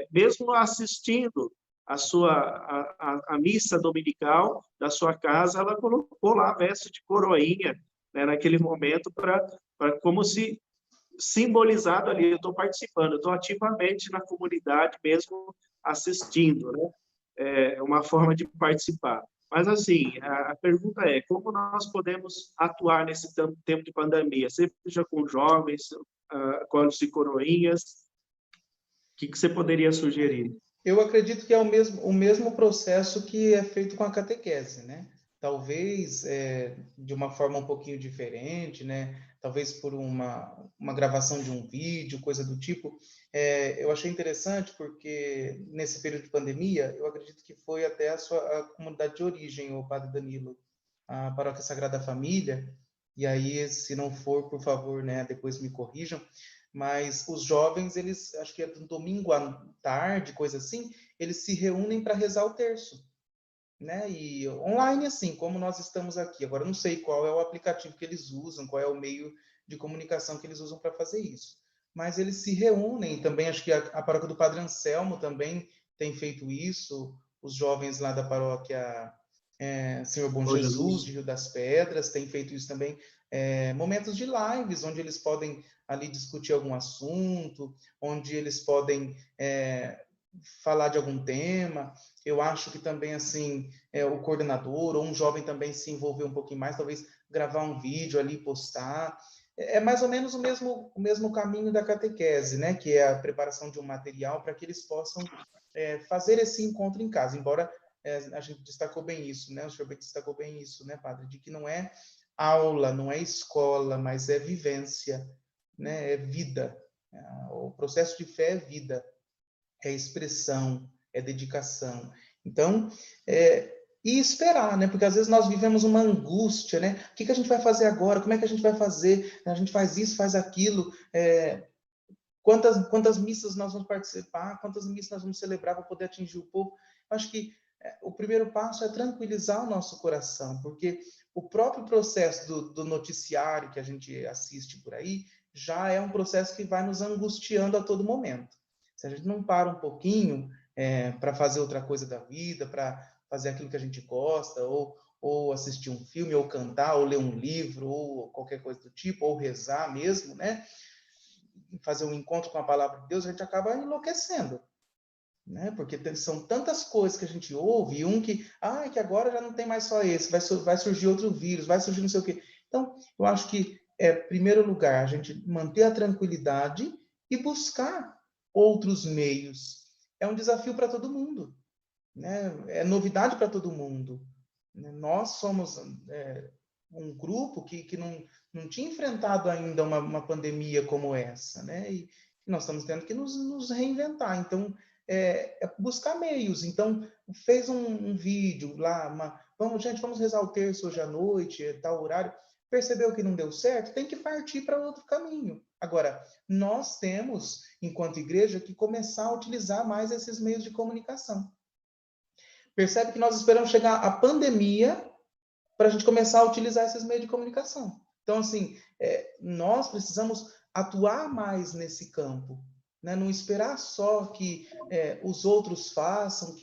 mesmo assistindo a missa dominical da sua casa, ela colocou lá a veste de coroinha, né, naquele momento, como se simbolizado ali, eu estou participando, eu estou ativamente na comunidade, mesmo assistindo, né? É uma forma de participar. Mas, assim, a pergunta é, como nós podemos atuar nesse tempo de pandemia, seja com jovens, colos e coroinhas, o que você poderia sugerir? Eu acredito que é o mesmo processo que é feito com a catequese, né? Talvez de uma forma um pouquinho diferente, né? Talvez por uma gravação de um vídeo, coisa do tipo. Eu achei interessante porque nesse período de pandemia, eu acredito que foi até a comunidade de origem, o Padre Danilo, a Paróquia Sagrada Família. E aí, se não for, por favor, né? Depois me corrijam. Mas os jovens, eles, acho que é no domingo à tarde, coisa assim, eles se reúnem para rezar o terço, né? E online, assim, como nós estamos aqui. Agora, não sei qual é o aplicativo que eles usam, qual é o meio de comunicação que eles usam para fazer isso. Mas eles se reúnem também, acho que a paróquia do Padre Anselmo também tem feito isso, os jovens lá da paróquia Senhor Bom Jesus, de Rio das Pedras, têm feito isso também. Momentos de lives, onde eles podem ali discutir algum assunto, onde eles podem falar de algum tema. Eu acho que também, assim, o coordenador ou um jovem também se envolver um pouquinho mais, talvez gravar um vídeo ali, postar. É mais ou menos o mesmo caminho da catequese, né? Que é a preparação de um material para que eles possam fazer esse encontro em casa. Embora a gente destacou bem isso, né? O senhor destacou bem isso, né, padre? De que não é aula, não é escola, mas é vivência, né? É vida. O processo de fé é vida, é expressão, é dedicação. Então, e esperar, né? Porque às vezes nós vivemos uma angústia, né? O que a gente vai fazer agora? Como é que a gente vai fazer? A gente faz isso, faz aquilo. Quantas missas nós vamos participar? Quantas missas nós vamos celebrar para poder atingir o povo? Eu acho que o primeiro passo é tranquilizar o nosso coração, porque o próprio processo do noticiário que a gente assiste por aí já é um processo que vai nos angustiando a todo momento. Se a gente não para um pouquinho para fazer outra coisa da vida, para fazer aquilo que a gente gosta, ou assistir um filme, ou cantar, ou ler um livro, ou qualquer coisa do tipo, ou rezar mesmo, né? Fazer um encontro com a palavra de Deus, a gente acaba enlouquecendo, né? Porque são tantas coisas que a gente ouve, e que agora já não tem mais só esse, vai surgir outro vírus, vai surgir não sei o quê. Então, eu acho que em primeiro lugar, a gente manter a tranquilidade e buscar outros meios. É um desafio para todo mundo, né? É novidade para todo mundo. Nós somos um grupo que não tinha enfrentado ainda uma pandemia como essa, né? E nós estamos tendo que nos reinventar. Então, buscar meios. Então, fez um vídeo lá, vamos rezar o terço hoje à noite, tal horário. Percebeu que não deu certo? Tem que partir para outro caminho. Agora, nós temos, enquanto igreja, que começar a utilizar mais esses meios de comunicação. Percebe que nós esperamos chegar à pandemia para a gente começar a utilizar esses meios de comunicação. Então, assim, nós precisamos atuar mais nesse campo, né? Não esperar só que os outros façam,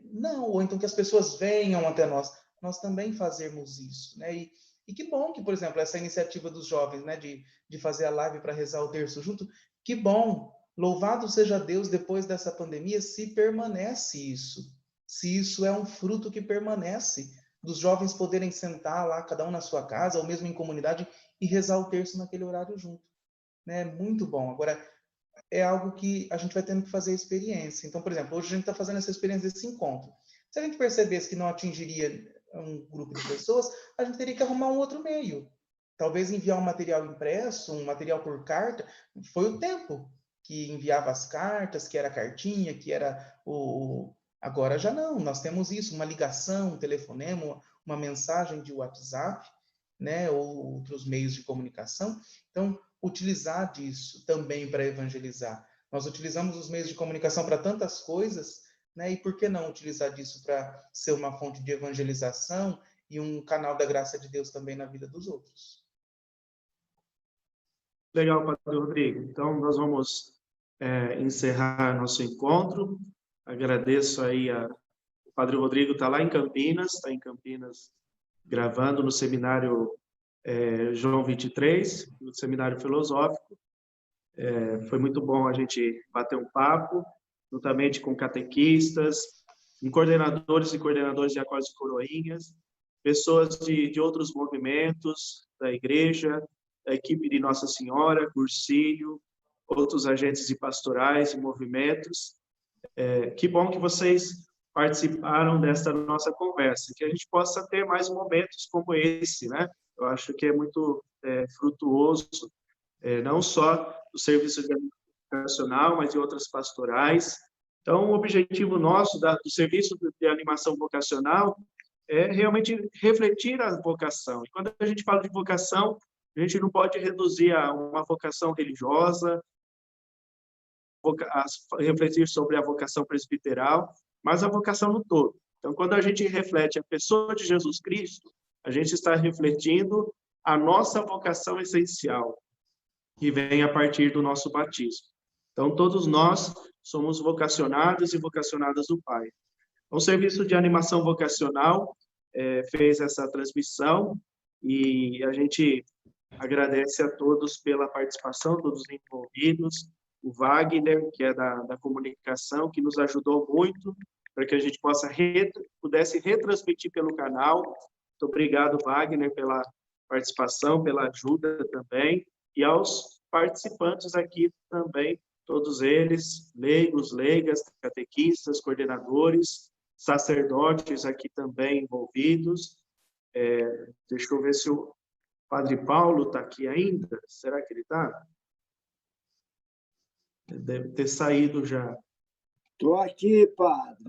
não, ou então que as pessoas venham até nós também fazermos isso, né? E que bom que, por exemplo, essa iniciativa dos jovens, né, de fazer a live para rezar o terço junto, que bom, louvado seja Deus, depois dessa pandemia, se permanece isso, se isso é um fruto que permanece, dos jovens poderem sentar lá, cada um na sua casa, ou mesmo em comunidade, e rezar o terço naquele horário junto, né? Muito bom. Agora, é algo que a gente vai tendo que fazer experiência. Então, por exemplo, hoje a gente está fazendo essa experiência desse encontro. Se a gente percebesse que não atingiria um grupo de pessoas, a gente teria que arrumar um outro meio. Talvez enviar um material impresso, um material por carta. Foi o tempo que enviava as cartas, que era a cartinha, que era o... Agora já não, nós temos isso, uma ligação, um telefonema, uma mensagem de WhatsApp, né, ou outros meios de comunicação. Então, utilizar disso também para evangelizar. Nós utilizamos os meios de comunicação para tantas coisas, né, e por que não utilizar disso para ser uma fonte de evangelização e um canal da graça de Deus também na vida dos outros? Legal, Padre Rodrigo. Então, nós vamos encerrar nosso encontro. Agradeço aí o Padre Rodrigo está lá em Campinas, está em Campinas gravando no seminário João 23, no seminário filosófico. Foi muito bom a gente bater um papo, juntamente com catequistas, com coordenadores e coordenadoras de Acólitos e Coroinhas, pessoas de outros movimentos da igreja, da equipe de Nossa Senhora, Cursilho, outros agentes de pastorais e movimentos. Que bom que vocês participaram desta nossa conversa, que a gente possa ter mais momentos como esse, né? Eu acho que é muito frutuoso, não só do serviço educacional, mas de outras pastorais. Então, o objetivo nosso do serviço de animação vocacional é realmente refletir a vocação. E quando a gente fala de vocação, a gente não pode reduzir a uma vocação religiosa, refletir sobre a vocação presbiteral, mas a vocação no todo. Então, quando a gente reflete a pessoa de Jesus Cristo, a gente está refletindo a nossa vocação essencial, que vem a partir do nosso batismo. Então, todos nós somos vocacionados e vocacionadas do Pai. O serviço de animação vocacional fez essa transmissão e a gente agradece a todos pela participação, todos envolvidos, o Wagner, que é da comunicação, que nos ajudou muito para que a gente pudesse retransmitir pelo canal. Muito obrigado, Wagner, pela participação, pela ajuda também, e aos participantes aqui também, todos eles, leigos, leigas, catequistas, coordenadores, sacerdotes aqui também envolvidos. Deixa eu ver se o Padre Paulo está aqui ainda. Será que ele está? Deve ter saído já. Estou aqui, padre.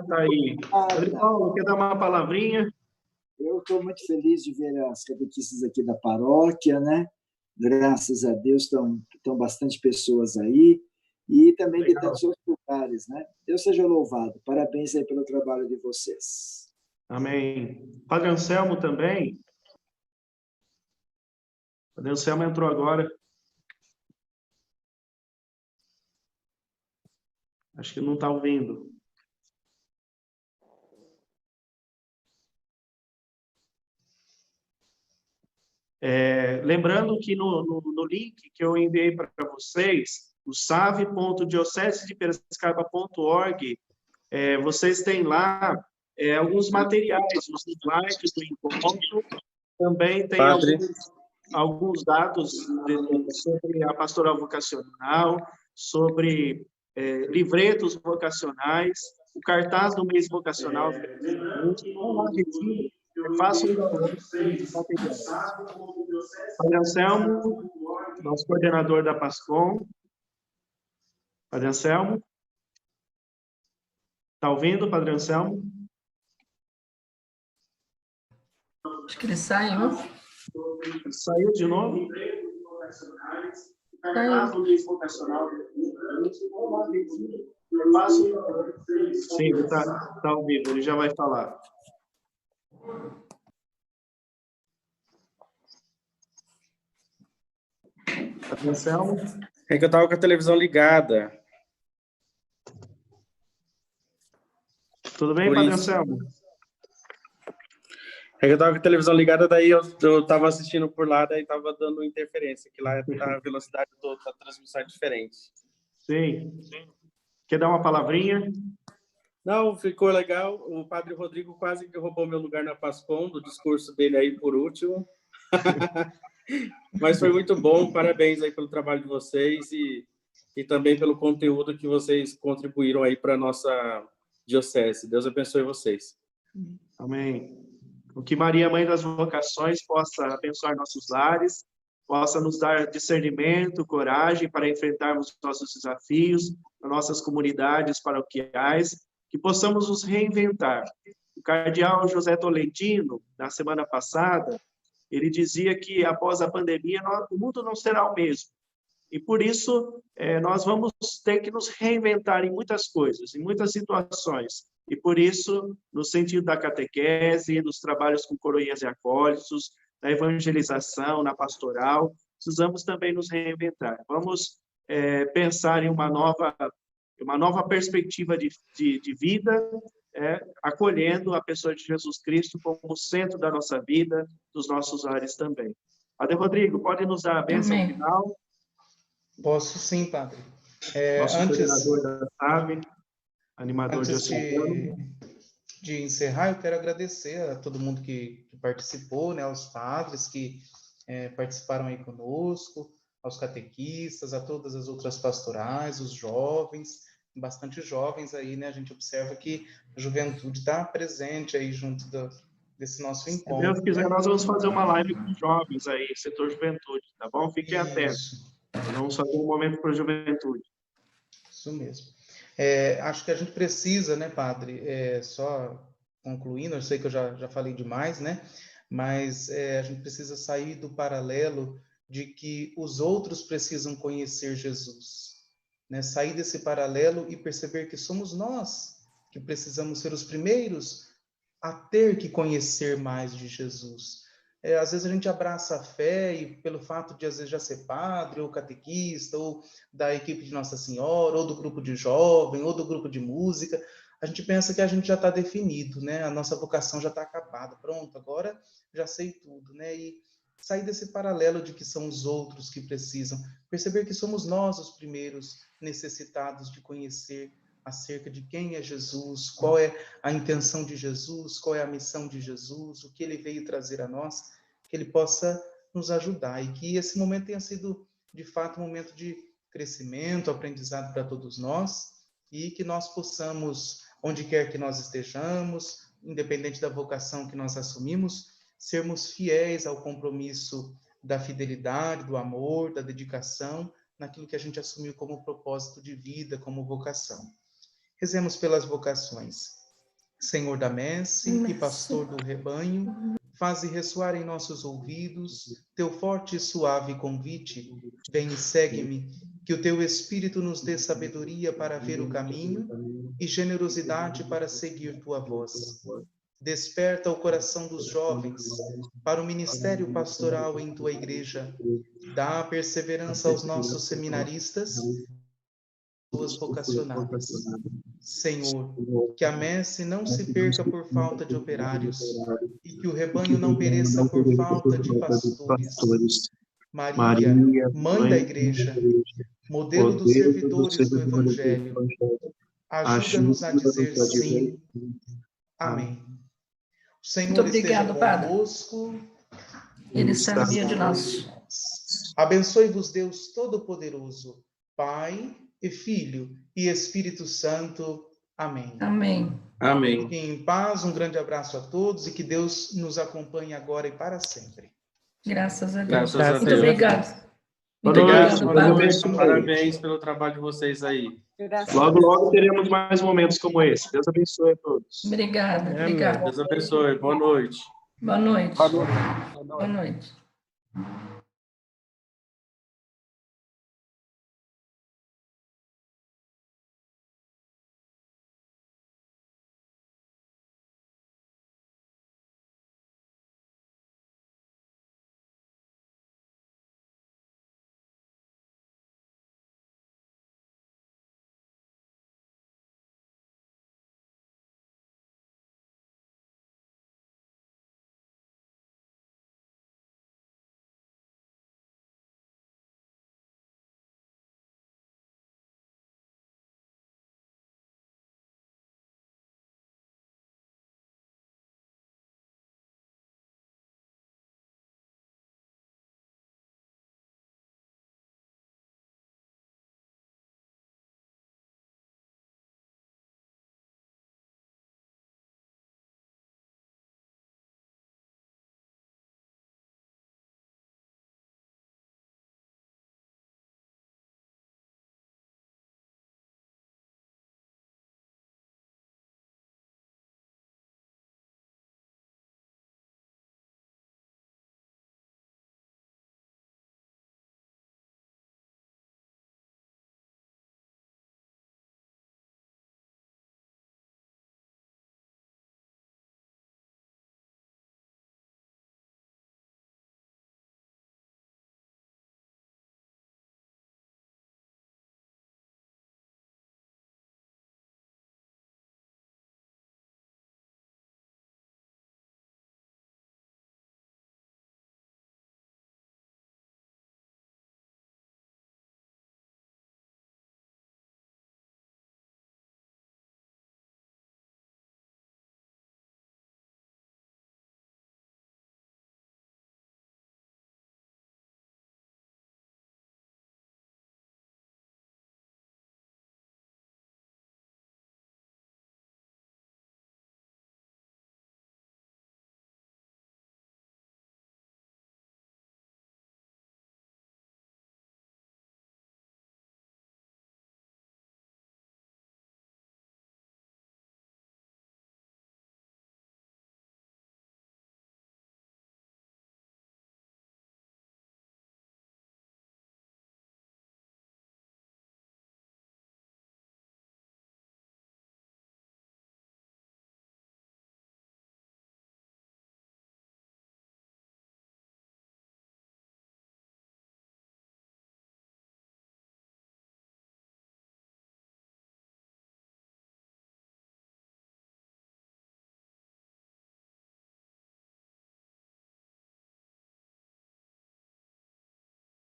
Está aí. Padre Paulo, quer dar uma palavrinha? Eu estou muito feliz de ver as catequistas aqui da paróquia, né? Graças a Deus estão bastante pessoas aí. E também de tantos outros lugares, né? Deus seja louvado. Parabéns aí pelo trabalho de vocês. Amém. Padre Anselmo também. Padre Anselmo entrou agora. Acho que não está ouvindo. Lembrando que no link que eu enviei para vocês, o save.diocesedepiracicaba.org, vocês têm lá alguns materiais, os slides do encontro, também tem alguns dados sobre a pastoral vocacional, sobre livretos vocacionais, o cartaz do mês vocacional. Faça um download desses materiais. Padre Anselmo, nosso coordenador da PASCOM. Padre Anselmo? Está ouvindo, Padre Anselmo? Acho que ele saiu. Saiu de novo? Saiu. Sim, ele está ao vivo, ele já vai falar. Atenção. É que eu estava com a televisão ligada. Tudo bem, Por Padre isso. Anselmo? É que eu estava com a televisão ligada, daí eu estava assistindo por lá, daí estava dando interferência, que lá a velocidade da transmissão é diferente. Sim. Quer dar uma palavrinha? Não, ficou legal. O Padre Rodrigo quase que roubou meu lugar na Pascom, do discurso dele aí por último. Mas foi muito bom, parabéns aí pelo trabalho de vocês e também pelo conteúdo que vocês contribuíram aí para a nossa diocese. Deus abençoe vocês. Amém. O que Maria, Mãe das Vocações, possa abençoar nossos lares, possa nos dar discernimento, coragem para enfrentarmos nossos desafios, nossas comunidades paroquiais, que possamos nos reinventar. O cardeal José Tolentino, na semana passada, ele dizia que após a pandemia o mundo não será o mesmo. E por isso nós vamos ter que nos reinventar em muitas coisas, em muitas situações. E por isso, no sentido da catequese, dos trabalhos com coroinhas e acólitos, na evangelização, na pastoral, precisamos também nos reinventar. Vamos pensar em uma nova perspectiva de vida, acolhendo a pessoa de Jesus Cristo como centro da nossa vida, dos nossos lares também. Padre Rodrigo, pode nos dar a bênção final? Posso sim, Padre. Nosso coordenador da SAB, animador antes de encerrar, eu quero agradecer a todo mundo que participou, né, aos padres que participaram aí conosco, aos catequistas, a todas as outras pastorais, os jovens, bastante jovens aí, né? A gente observa que a juventude está presente aí junto desse nosso encontro. Se Deus quiser, nós vamos fazer uma live com jovens aí, setor juventude, tá bom? Fiquem atentos. Vamos fazer um momento para a juventude. Isso mesmo. Acho que a gente precisa, né, Padre, só concluindo, eu sei que eu já falei demais, né? Mas a gente precisa sair do paralelo de que os outros precisam conhecer Jesus, né? Sair desse paralelo e perceber que somos nós que precisamos ser os primeiros a ter que conhecer mais de Jesus. Às vezes a gente abraça a fé e pelo fato de às vezes já ser padre ou catequista ou da equipe de Nossa Senhora ou do grupo de jovem ou do grupo de música, a gente pensa que a gente já está definido, né? A nossa vocação já está acabada, pronto, agora já sei tudo, né? E sair desse paralelo de que são os outros que precisam, perceber que somos nós os primeiros necessitados de conhecer acerca de quem é Jesus, qual é a intenção de Jesus, qual é a missão de Jesus, o que ele veio trazer a nós, que ele possa nos ajudar e que esse momento tenha sido, de fato, um momento de crescimento, aprendizado para todos nós e que nós possamos, onde quer que nós estejamos, independente da vocação que nós assumimos, sermos fiéis ao compromisso da fidelidade, do amor, da dedicação, naquilo que a gente assumiu como propósito de vida, como vocação. Rezemos pelas vocações. Senhor da messe e pastor do rebanho, faze ressoar em nossos ouvidos teu forte e suave convite. Vem e segue-me, que o teu Espírito nos dê sabedoria para ver o caminho e generosidade para seguir tua voz. Desperta o coração dos jovens para o ministério pastoral em tua igreja. Dá perseverança aos nossos seminaristas, pessoas vocacionadas. Senhor, que a messe não se perca por falta de operários e que o rebanho não pereça por falta de pastores. Maria, Mãe da Igreja, modelo dos servidores do Evangelho, ajuda-nos a dizer sim. Amém. O Senhor esteja convosco. Ele está no meio de nós. Abençoe-vos Deus Todo-Poderoso, Pai e Filho e Espírito Santo. Amém. Amém. Amém. Fiquem em paz, um grande abraço a todos e que Deus nos acompanhe agora e para sempre. Graças a Deus. Graças a Muito Deus. obrigado. Muito Obrigado, obrigado, Padre. parabéns pelo trabalho de vocês aí. Logo, logo teremos mais momentos como esse. Deus abençoe a todos. Obrigada, obrigada. Deus abençoe. Boa noite. Boa noite. Boa noite. Boa noite.